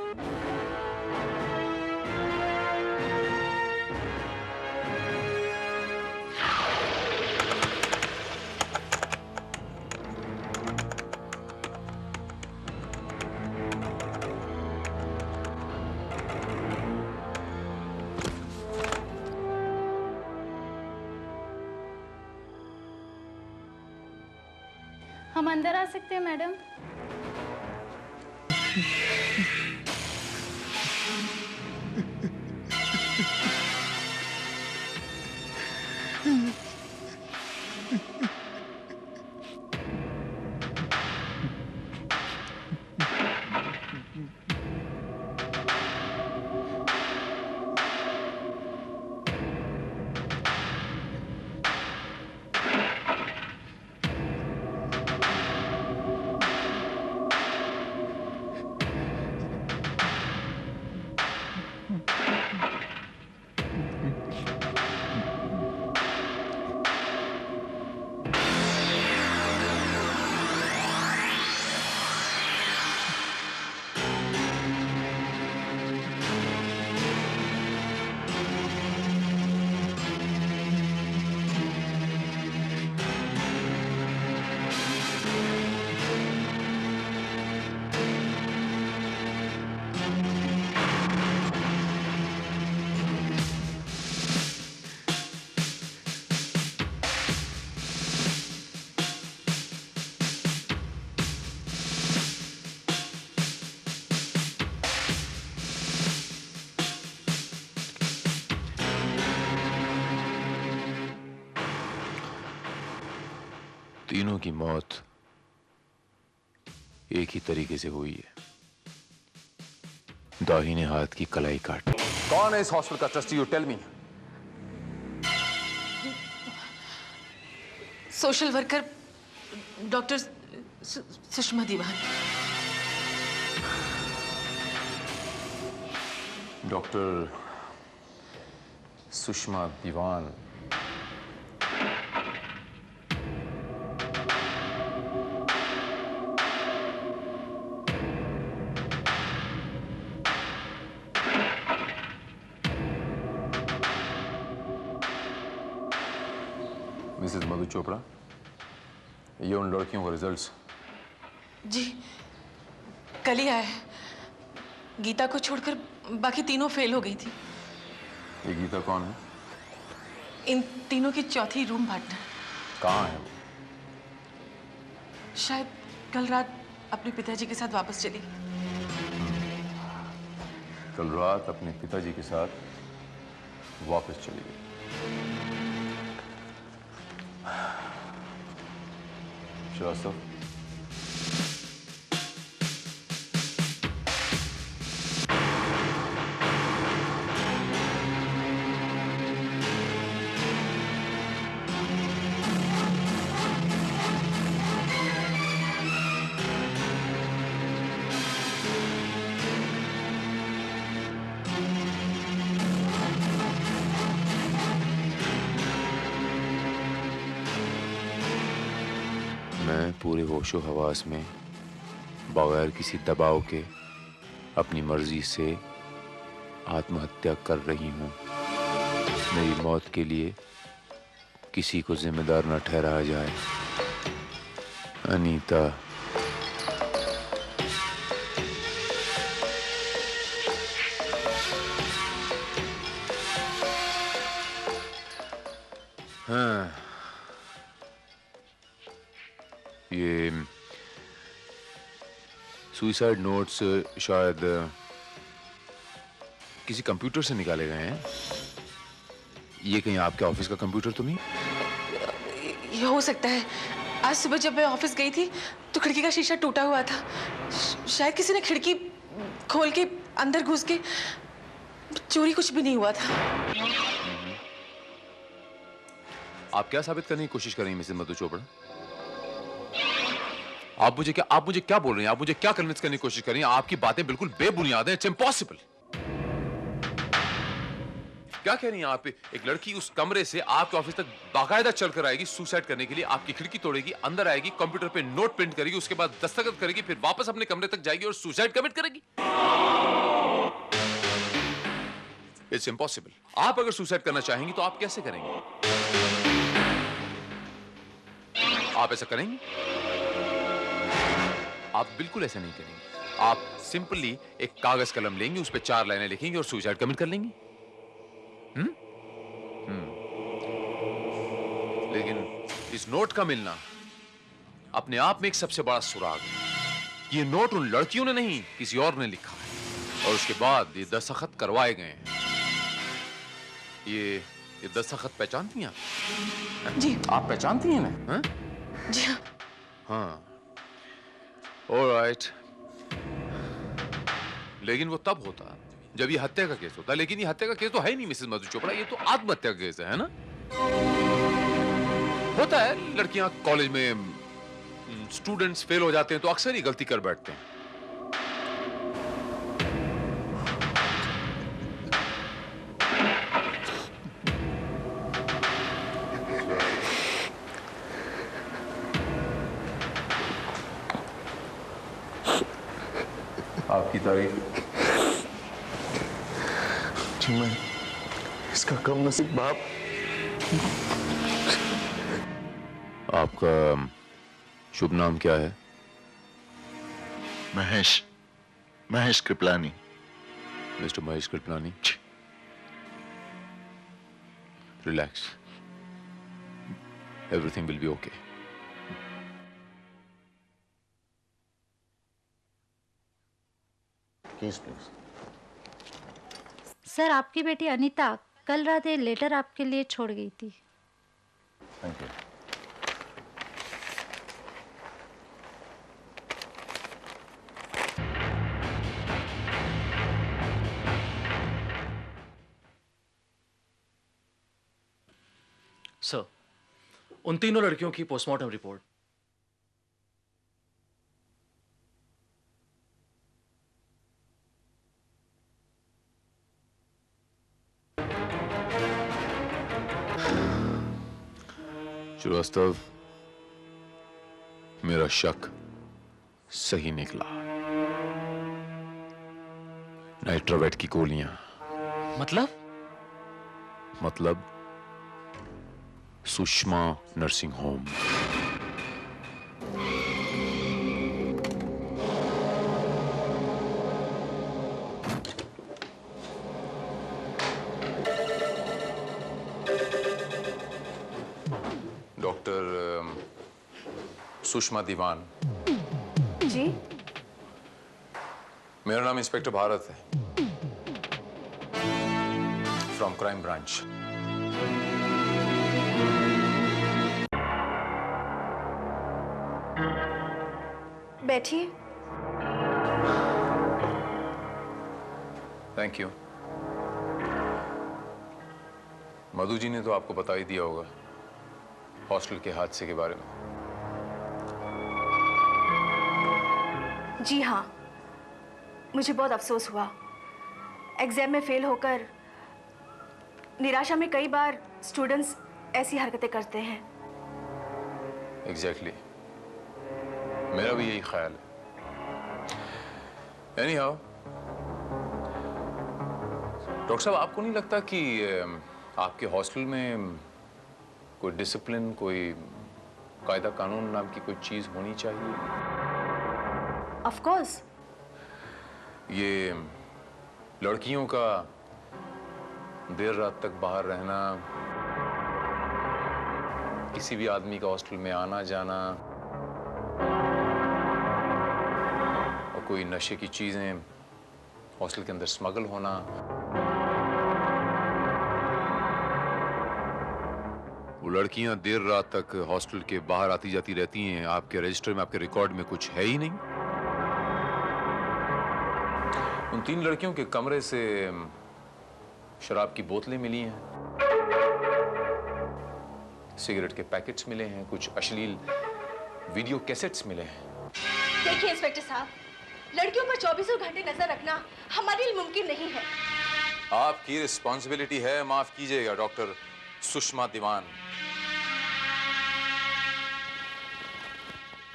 हम अंदर आ सकते हैं मैडम? तीनों की मौत एक ही तरीके से हुई है, दाहिने हाथ की कलाई काट। कौन है इस हॉस्पिटल का trustee? You tell me. Social worker doctor Sushma Diwan. Doctor Sushma Diwan. Mrs Madhu Chopra, ये उन लड़कियों का रिजल्ट्स। जी कल ही आया है। गीता को छोड़कर बाकी तीनों फेल हो गई थी। ये गीता कौन है? इन तीनों की चौथी रूम पार्टनर। कहाँ है वो? शायद कल रात अपने पिताजी के साथ वापस चली। कल रात अपने पिताजी के साथ वापस चली गई। श्रीवास्तव, मैं पूरे होशो हवास में बगैर किसी दबाव के अपनी मर्जी से आत्महत्या कर रही हूं। मेरी मौत के लिए किसी को जिम्मेदार न ठहराया जाए। अनीता, हाँ, ये सुसाइड नोट्स शायद किसी कंप्यूटर से निकाले गए हैं। ये कहीं आपके ऑफिस का कंप्यूटर तो नहीं? ये हो सकता है। आज सुबह जब मैं ऑफिस गई थी तो खिड़की का शीशा टूटा हुआ था। शायद किसी ने खिड़की खोल के अंदर घुस के। चोरी कुछ भी नहीं हुआ था। आप क्या साबित करने की कोशिश कर रही हैं मिसेस मधु चोपड़ा? आप मुझे क्या बोल रही हैं? आप मुझे क्या कन्विंस करने की कोशिश कर रही हैं? आपकी बातें बिल्कुल बेबुनियाद हैं। It's impossible. क्या कह रही हैं आप? एक लड़की उस कमरे से आपके ऑफिस तक बाकायदा चलकर आएगी सुसाइड करने के लिए, आपकी खिड़की तोड़ेगी, अंदर आएगी, कंप्यूटर पे नोट प्रिंट करेगी, उसके बाद दस्तखत करेगी, फिर वापस अपने कमरे तक जाएगी और सुसाइड कमिट करेगी? It's impossible. आप अगर सुसाइड करना चाहेंगी तो आप कैसे करेंगे? आप ऐसा करेंगे? आप बिल्कुल ऐसा नहीं करेंगे। आप सिंपली एक कागज कलम लेंगे, उस पर 4 लाइनें लिखेंगे और सुसाइड कमिट कर लेंगे। लेकिन इस नोट का मिलना अपने आप में एक सबसे बड़ा सुराग है। ये नोट उन लड़कियों ने नहीं, किसी और ने लिखा है और उसके बाद ये दस्तखत करवाए गए हैं। ये दस्तखत पहचानती हैं आप? जी। आप पहचानती हैं ना? हाँ? जी हाँ। हाँ। ऑलराइट। लेकिन वो तब होता जब ये हत्या का केस होता, लेकिन ये हत्या का केस तो है ही नहीं मिसेस मधु चोपड़ा, ये तो आत्महत्या का केस है ना? होता है, लड़कियां कॉलेज में स्टूडेंट्स फेल हो जाते हैं तो अक्सर ही गलती कर बैठते हैं। आपकी तारीफ मैं इसका कम नसीब बाप। आपका शुभ नाम क्या है? Mahesh Kripalani. Mister Mahesh Kripalani, relax, everything will be okay. Please. Sir, आपकी बेटी अनीता कल रात ये लेटर आपके लिए छोड़ गई थी। Thank you. उन तीनों लड़कियों की पोस्टमार्टम रिपोर्ट। श्रीवास्तव, मेरा शक सही निकला। नाइट्रोवेट की गोलियां। मतलब Sushma nursing home. Doctor Sushma Diwan. जी। मेरा नाम इंस्पेक्टर भारत है, फ्रॉम क्राइम ब्रांच। बैठिए। Thank you. मधु जी ने तो आपको बता ही दिया होगा हॉस्टल के हादसे के बारे में। जी हाँ, मुझे बहुत अफसोस हुआ। एग्जाम में फेल होकर निराशा में कई बार स्टूडेंट्स ऐसी हरकतें करते हैं। एग्जैक्टली, मेरा भी यही ख्याल है। एनीहाउ, डॉक्टर साहब, आपको नहीं लगता कि आपके हॉस्टल में कोई डिसिप्लिन, कोई कायदा कानून नाम की कोई चीज होनी चाहिए? Of course. ये लड़कियों का देर रात तक बाहर रहना, किसी भी आदमी का हॉस्टल में आना जाना, और कोई नशे की चीजें हॉस्टल के अंदर स्मगल होना, वो लड़कियां देर रात तक हॉस्टल के बाहर आती जाती रहती हैं, आपके रजिस्टर में, आपके रिकॉर्ड में कुछ है ही नहीं। उन 3 लड़कियों के कमरे से शराब की बोतलें मिली हैं, सिगरेट के पैकेट्स मिले हैं, कुछ अश्लील वीडियो कैसेट्स मिले हैं। देखिए इंस्पेक्टर साहब, लड़कियों पर 24 घंटे नजर रखना हमारे लिए मुमकिन नहीं है। आपकी रिस्पॉन्सिबिलिटी है, माफ कीजिएगा डॉक्टर सुषमा दीवान।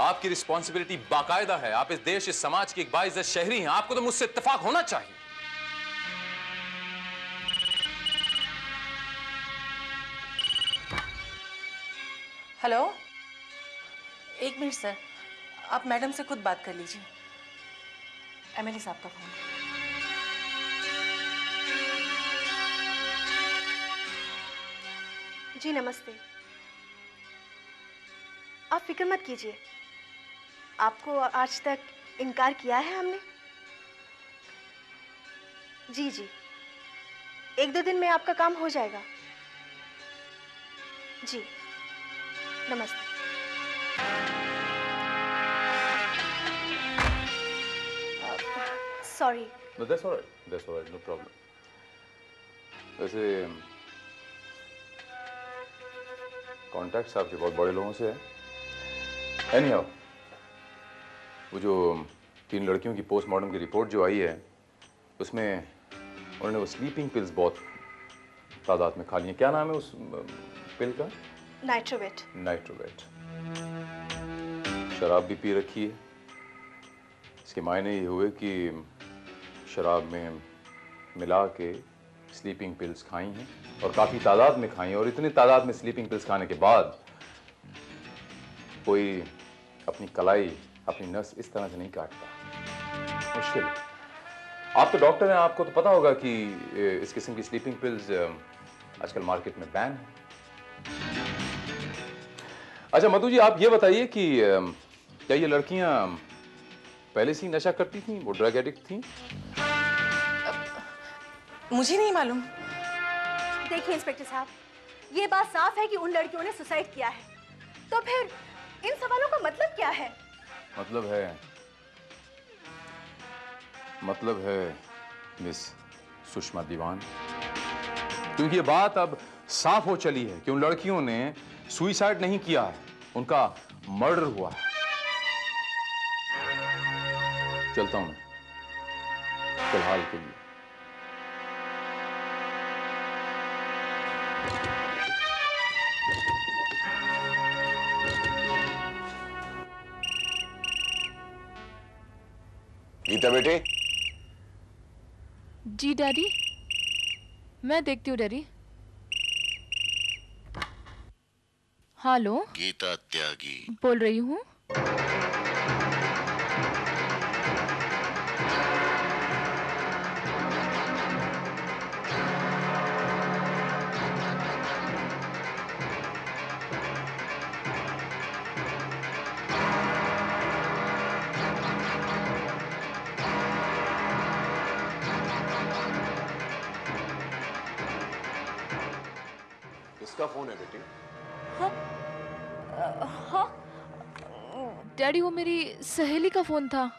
आपकी रिस्पॉन्सिबिलिटी बाकायदा है। आप इस देश, इस समाज की एक बाइज्जत शहरी हैं। आपको तो मुझसे इत्तेफाक होना चाहिए। हेलो, एक मिनट सर, आप मैडम से खुद बात कर लीजिए। एमएलए साहब का फोन। जी नमस्ते। आप फिक्र मत कीजिए, आपको आज तक इनकार किया है हमने? जी जी, 1-2 दिन में आपका काम हो जाएगा। जी नमस्ते। Sorry. No, that's all right. That's all right. No problem. वैसे कॉन्टैक्ट्स आपके बहुत बड़े लोगों से है। Anyhow, वो जो 3 लड़कियों की पोस्टमार्टम की रिपोर्ट जो आई है, उसमें उन्होंने वो स्लीपिंग पिल्स बहुत तादाद में खा ली हैं। क्या नाम है उस पिल का? नाइट्रोवेट। नाइट्रोवेट। शराब भी पी रखी है। इसके मायने ये हुए कि शराब में मिला के स्लीपिंग पिल्स खाई हैं, और काफ़ी तादाद में खाई हैं। और इतनी तादाद में स्लीपिंग पिल्स खाने के बाद कोई अपनी कलाई, अपनी नस इस तरह से नहीं काटता। मुश्किल है। आप तो डॉक्टर हैं, आपको तो पता होगा कि इस किस्म की स्लीपिंग पिल्स आजकल मार्केट में बैन है। अच्छा मधु जी, आप ये बताइए कि क्या ये लड़कियां पहले से ही नशा करती थीं, वो ड्रग एडिक्ट थीं? मुझे नहीं मालूम। देखिए इंस्पेक्टर साहब, ये बात साफ है कि उन लड़कियों ने सुसाइड किया है, तो फिर इन सवालों का मतलब क्या है? मतलब है मिस सुषमा दीवान, क्योंकि ये बात अब साफ हो चली है कि उन लड़कियों ने सुइसाइड नहीं किया है, उनका मर्डर हुआ है। चलता हूं मैं फिलहाल के लिए। गीता बेटे। जी डैडी, मैं देखती हूँ डैडी। हेलो, गीता त्यागी बोल रही हूँ। किसका फोन है बेटी? हाँ डैडी, वो मेरी सहेली का फोन था।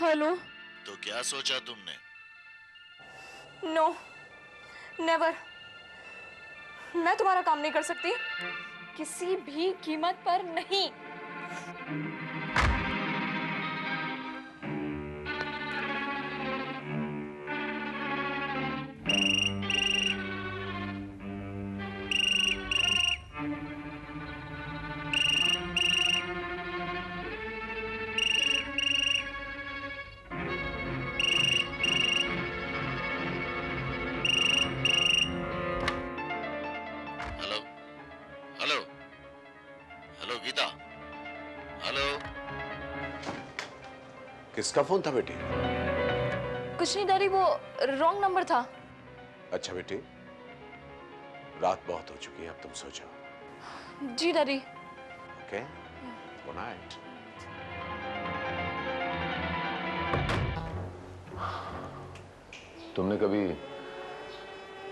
हेलो। तो क्या सोचा तुमने? No, never. मैं तुम्हारा काम नहीं कर सकती, किसी भी कीमत पर नहीं। किसका फोन था बेटी? कुछ नहीं डैडी, वो रॉन्ग नंबर था। अच्छा बेटी, रात बहुत हो चुकी है, अब तुम सो जाओ। जी डैडी। Okay, good night. तुमने कभी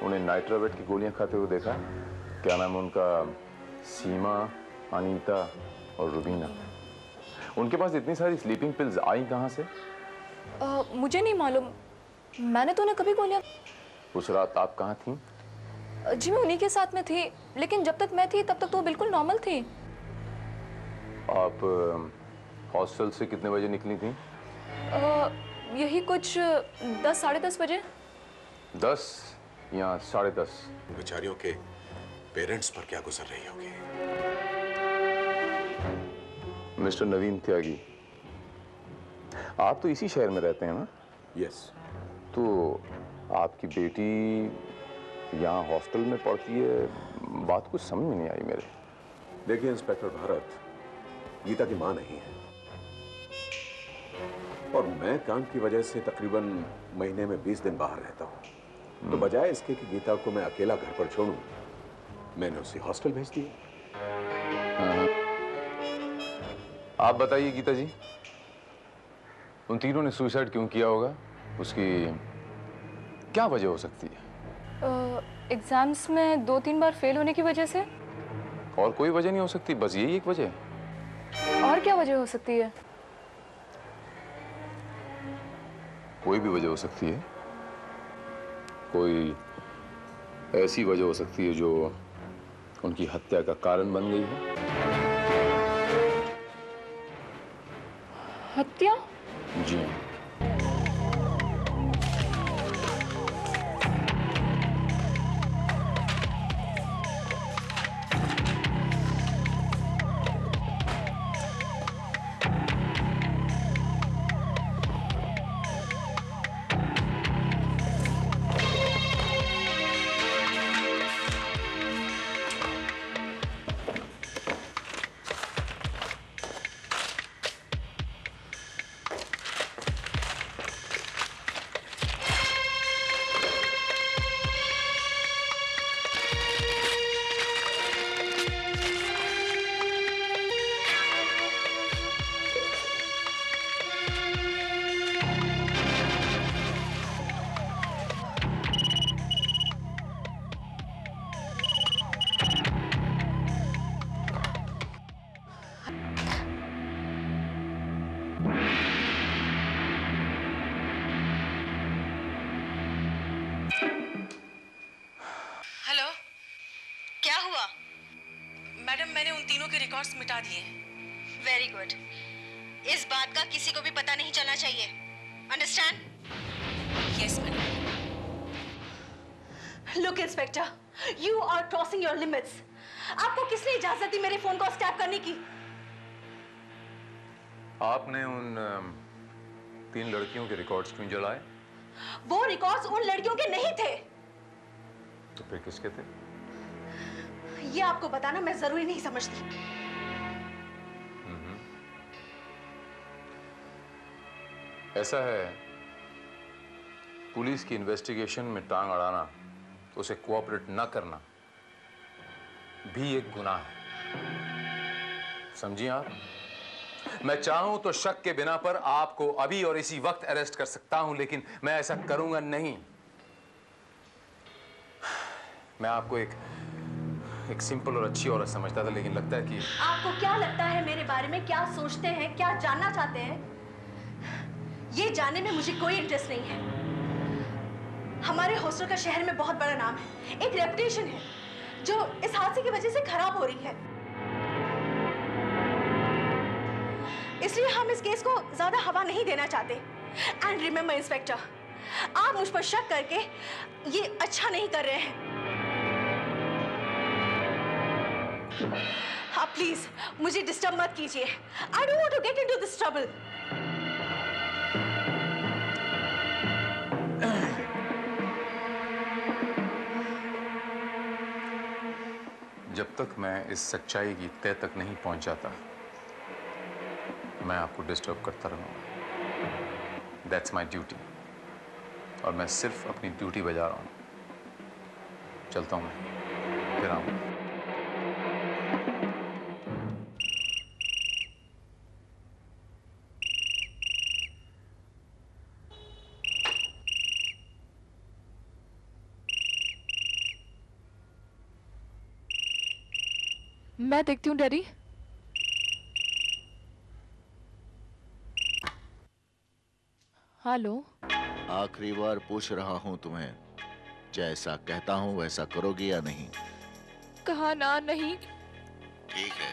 उन्हें नाइट्रोवेट की गोलियां खाते हुए देखा? क्या नाम है उनका? सीमा, अनीता और रुबीना। उनके पास इतनी सारी स्लीपिंग पिल्स आई कहां से? मुझे नहीं मालूम, मैंने तो उन्हें कभी गोलियां। उस रात आप कहां थी? जी मैं उन्हीं के साथ में थी, लेकिन जब तक मैं थी तब तक तो वो बिल्कुल नॉर्मल थी। आप हॉस्टल से कितने बजे निकली थी? यही कुछ 10 साढ़े 10 बजे। 10 या 10:30? बेचारियों के पेरेंट्स पर क्या गुजर रही होगी। मिस्टर नवीन त्यागी, आप तो इसी शहर में रहते हैं ना? यस। तो आपकी बेटी यहाँ हॉस्टल में पढ़ती है, बात कुछ समझ में नहीं आई मेरे। देखिए इंस्पेक्टर भारत, गीता की मां नहीं है और मैं काम की वजह से तकरीबन महीने में 20 दिन बाहर रहता हूँ। तो बजाय इसके कि गीता को मैं अकेला घर पर छोड़ूं, मैंने उसे हॉस्टल भेज दिया। आप बताइए गीता जी, उन तीनों ने सुसाइड क्यों किया होगा? उसकी क्या वजह हो सकती है? एग्जाम्स में 2-3 बार फेल होने की वजह से। और कोई वजह नहीं हो सकती? बस यही एक वजह? और क्या वजह हो सकती है? कोई भी वजह हो सकती है। कोई ऐसी वजह हो सकती है जो उनकी हत्या का कारण बन गई हो। हत्या? जी। मैडम, मैंने उन तीनों के रिकॉर्ड्स मिटा दिए। Very good. इस बात का किसी को भी पता नहीं चलना चाहिए। Understand? Yes madam. Look inspector, you are crossing your limits. आपको किसने इजाजत दी मेरे फोन को स्टैप करने की? आपने उन 3 लड़कियों के रिकॉर्ड्स क्यों जलाए? वो रिकॉर्ड्स उन लड़कियों के नहीं थे। तो फिर किसके थे? ये आपको बताना मैं जरूरी नहीं समझती। ऐसा है, पुलिस की इन्वेस्टिगेशन में टांग अड़ाना, तो उसे कोऑपरेट न करना भी एक गुनाह है। समझिए आप? मैं चाहूं तो शक के बिना पर आपको अभी और इसी वक्त अरेस्ट कर सकता हूं, लेकिन मैं ऐसा करूंगा नहीं। मैं आपको एक सिंपल और अच्छी औरत समझता था, लेकिन लगता है कि आपको क्या लगता है मेरे बारे में? क्या सोचते हैं? क्या जानना चाहते हैं? ये जानने में मुझे कोई इंटरेस्ट नहीं है। हमारे हॉस्टल का शहर में बहुत बड़ा नाम है, एक रेपुटेशन है जो इस हादसे की वजह से खराब हो रही है। इसलिए हम इस केस को ज्यादा हवा नहीं देना चाहते। एंड रिमेंबर इंस्पेक्टर, आप मुझ पर शक करके ये अच्छा नहीं कर रहे हैं। आप प्लीज मुझे डिस्टर्ब मत कीजिए। I don't want to get into this trouble. जब तक मैं इस सच्चाई की तह तक नहीं पहुंच जाता, मैं आपको डिस्टर्ब करता रहूंगा। दैट्स माई ड्यूटी, और मैं सिर्फ अपनी ड्यूटी बजा रहा हूं। चलता हूं मैं, फिर आऊंगा। मैं देखती हूँ डैडी। हेलो। आखिरी बार पूछ रहा हूं तुम्हें, जैसा कहता हूं वैसा करोगी या नहीं? कहा ना नहीं। ठीक है,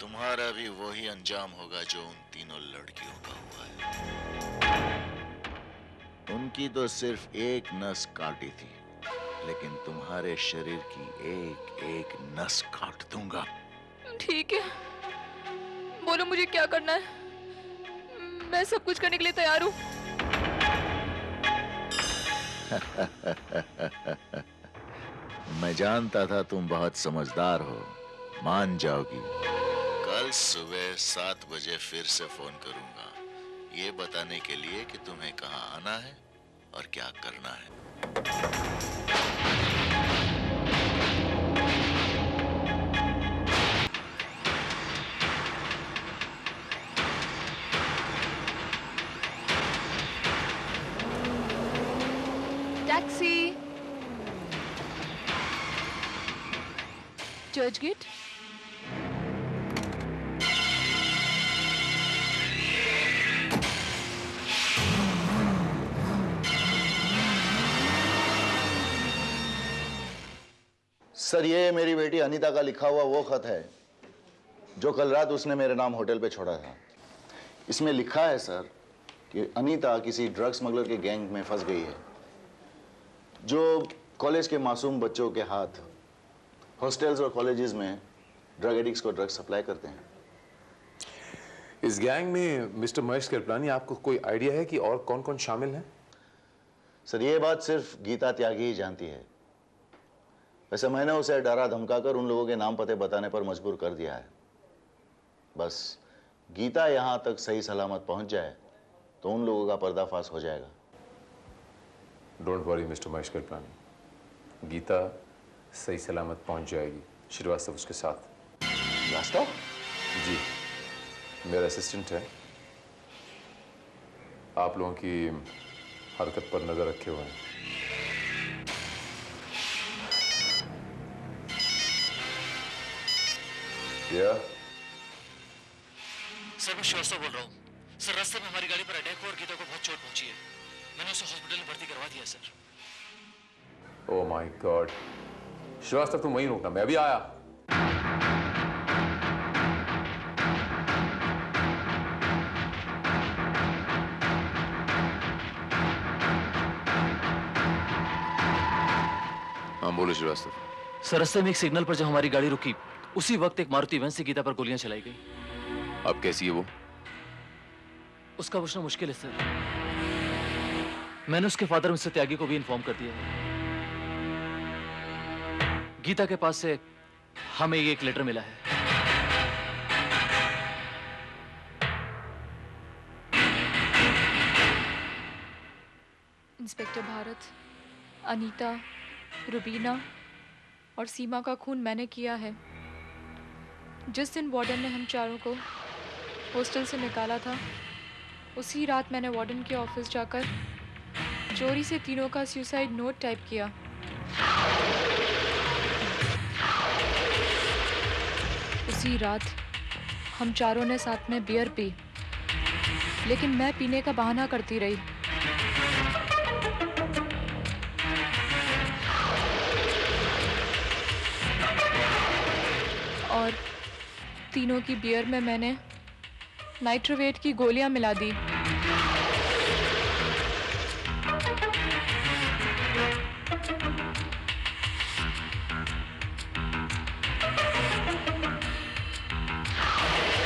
तुम्हारा भी वही अंजाम होगा जो उन तीनों लड़कियों का हुआ है। उनकी तो सिर्फ एक नस काटी थी, लेकिन तुम्हारे शरीर की एक एक नस काट दूंगा। ठीक है, बोलो मुझे क्या करना है। मैं सब कुछ करने के लिए तैयार हूँ। मैं जानता था तुम बहुत समझदार हो, मान जाओगी। कल सुबह 7 बजे फिर से फोन करूंगा, ये बताने के लिए कि तुम्हें कहाँ आना है और क्या करना है। टैक्सी। Church gate. सर, ये मेरी बेटी अनीता का लिखा हुआ वो खत है जो कल रात उसने मेरे नाम होटल पे छोड़ा था। इसमें लिखा है सर कि अनीता किसी ड्रग स्मगलर के गैंग में फंस गई है, जो कॉलेज के मासूम बच्चों के हाथ हॉस्टल्स और कॉलेजेस में ड्रग एडिक्ट्स को ड्रग सप्लाई करते हैं। इस गैंग में मिस्टर महेश कृपलानी, आपको कोई आइडिया है कि और कौन कौन शामिल हैं? सर, ये बात सिर्फ गीता त्यागी ही जानती है। वैसे मैंने उसे डरा धमकाकर उन लोगों के नाम पते बताने पर मजबूर कर दिया है। बस गीता यहां तक सही सलामत पहुंच जाए तो उन लोगों का पर्दाफाश हो जाएगा। Don't worry mister Mahesh Kripalani, Geeta सही सलामत पहुंच जाएगी। श्रीवास्तव उसके साथ। श्रीवास्तव? जी, मेरा असिस्टेंट है। आप लोगों की हरकत पर नजर रखे हुए हैं। सर, मैं श्रीवास्तव बोल रहा हूँ। सर, रास्ते में हमारी गाड़ी पर अटैक हुआ और गीता को बहुत चोट पहुंची है। मैंने उसे हॉस्पिटल में भर्ती करवा दिया sir. Oh my God. Shrivastava, तुम वहीं रुकना, मैं अभी आया। बोलो श्रीवास्तव। सर, रास्ते में एक सिग्नल पर जब हमारी गाड़ी रुकी, उसी वक्त एक मारुति वैन से गीता पर गोलियां चलाई गई। अब कैसी है वो? उसका पूछना मुश्किल है सर। मैंने उसके फादर मिस्टर त्यागी को भी इन्फॉर्म कर दिया है। गीता के पास से हमें ये एक लेटर मिला है। इंस्पेक्टर भारत, अनीता, रुबीना और सीमा का खून मैंने किया है। जिस दिन वार्डन ने हम चारों को हॉस्टल से निकाला था, उसी रात मैंने वार्डन के ऑफिस जाकर चोरी से तीनों का सुसाइड नोट टाइप किया। उसी रात हम चारों ने साथ में बियर पी, लेकिन मैं पीने का बहाना करती रही। और तीनों की बियर में मैंने नाइट्रोवेट की गोलियां मिला दी।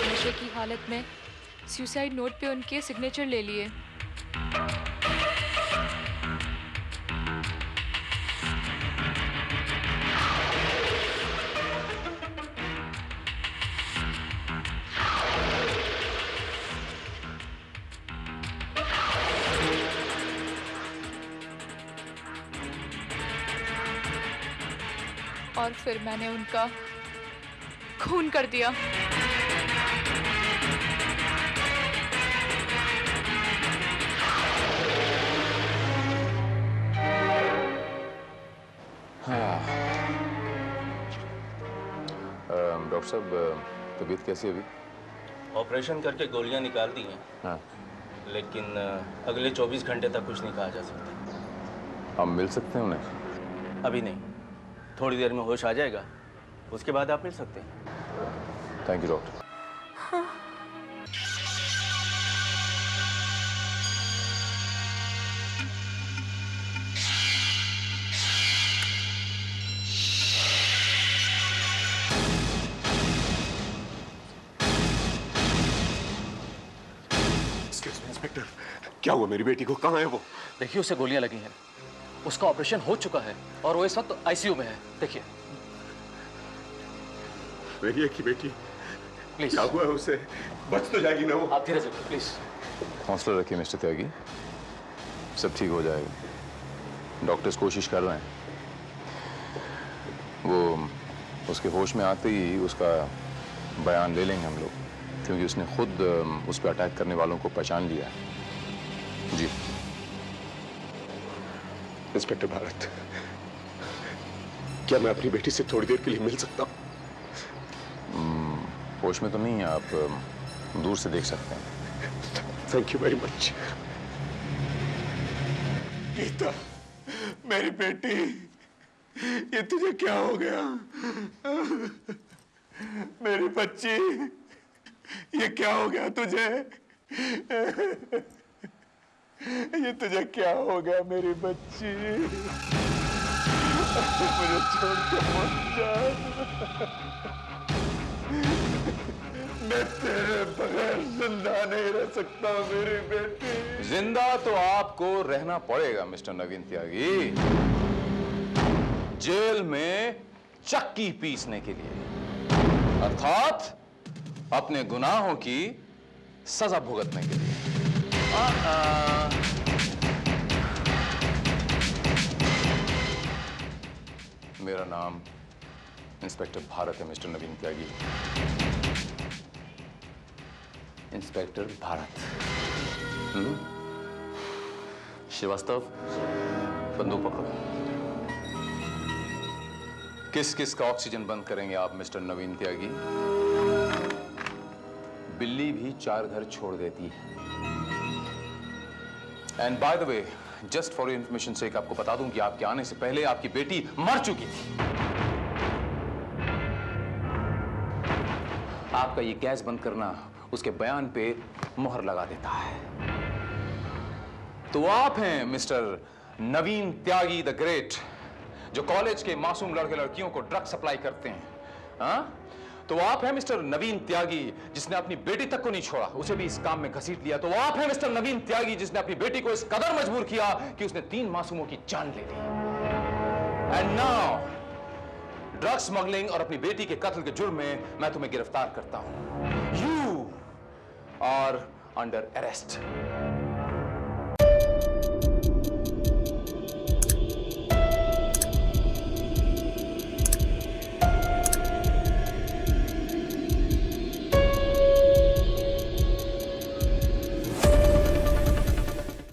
नशे की हालत में सुसाइड नोट पे उनके सिग्नेचर ले लिए। और फिर मैंने उनका खून कर दिया। हाँ। डॉक्टर साहब, तबीयत कैसी है अभी? ऑपरेशन करके गोलियां निकाल दी हैं। हाँ। लेकिन अगले 24 घंटे तक कुछ नहीं कहा जा सकता। हम मिल सकते हैं उन्हें? अभी नहीं, थोड़ी देर में होश आ जाएगा, उसके बाद आप मिल सकते हैं। Thank you doctor. इंस्पेक्टर, क्या हुआ मेरी बेटी को? कहाँ है वो? देखिए, उसे गोलियां लगी हैं, उसका ऑपरेशन हो चुका है और वो इस वक्त आईसीयू में है। देखिए। मेरी एक ही बेटी, प्लीज। क्या हुआ है उसे? बच तो जाएगी ना वो? आप धीरे से प्लीज। हौसला रखिए मिस्टर त्यागी, सब ठीक हो जाएगा। डॉक्टर्स कोशिश कर रहे हैं। वो उसके होश में आते ही उसका बयान ले लेंगे हम लोग, क्योंकि उसने खुद उस पर अटैक करने वालों को पहचान लिया है। जी इंस्पेक्टर भारत, क्या मैं अपनी बेटी से थोड़ी देर के लिए मिल सकता हूँ? होश में तो नहीं है, आप दूर से देख सकते हैं। Thank you very much. Geeta, मेरी बेटी, ये तुझे क्या हो गया? मेरी बच्ची, ये क्या हो गया तुझे? ये तुझे क्या हो गया मेरी बच्ची? मुझे छोड़ के मत जा। मैं तेरे बगैर जिंदा नहीं रह सकता मेरी बेटी। जिंदा तो आपको रहना पड़ेगा मिस्टर नवीन त्यागी, जेल में चक्की पीसने के लिए, अर्थात अपने गुनाहों की सजा भुगतने के लिए। मेरा नाम इंस्पेक्टर भारत है मिस्टर नवीन त्यागी। इंस्पेक्टर भारत। श्रीवास्तव, बंदूक पकड़ो। किस किस का ऑक्सीजन बंद करेंगे आप मिस्टर नवीन त्यागी? बिल्ली भी 4 घर छोड़ देती है। And by the way, just for information sake आपको बता दूं कि आपके आने से पहले आपकी बेटी मर चुकी थी। आपका ये गैस बंद करना उसके बयान पे मोहर लगा देता है। तो आप हैं mister Naveen Tyagi the great, जो कॉलेज के मासूम लड़के लड़कियों को ड्रग सप्लाई करते हैं। हाँ? तो आप हैं मिस्टर नवीन त्यागी, जिसने अपनी बेटी तक को नहीं छोड़ा, उसे भी इस काम में घसीट लिया। तो आप हैं मिस्टर नवीन त्यागी, जिसने अपनी बेटी को इस कदर मजबूर किया कि उसने 3 मासूमों की जान ले ली। एंड नाउ ड्रग स्मगलिंग और अपनी बेटी के कत्ल के जुर्म में मैं तुम्हें गिरफ्तार करता हूं। You are under arrest.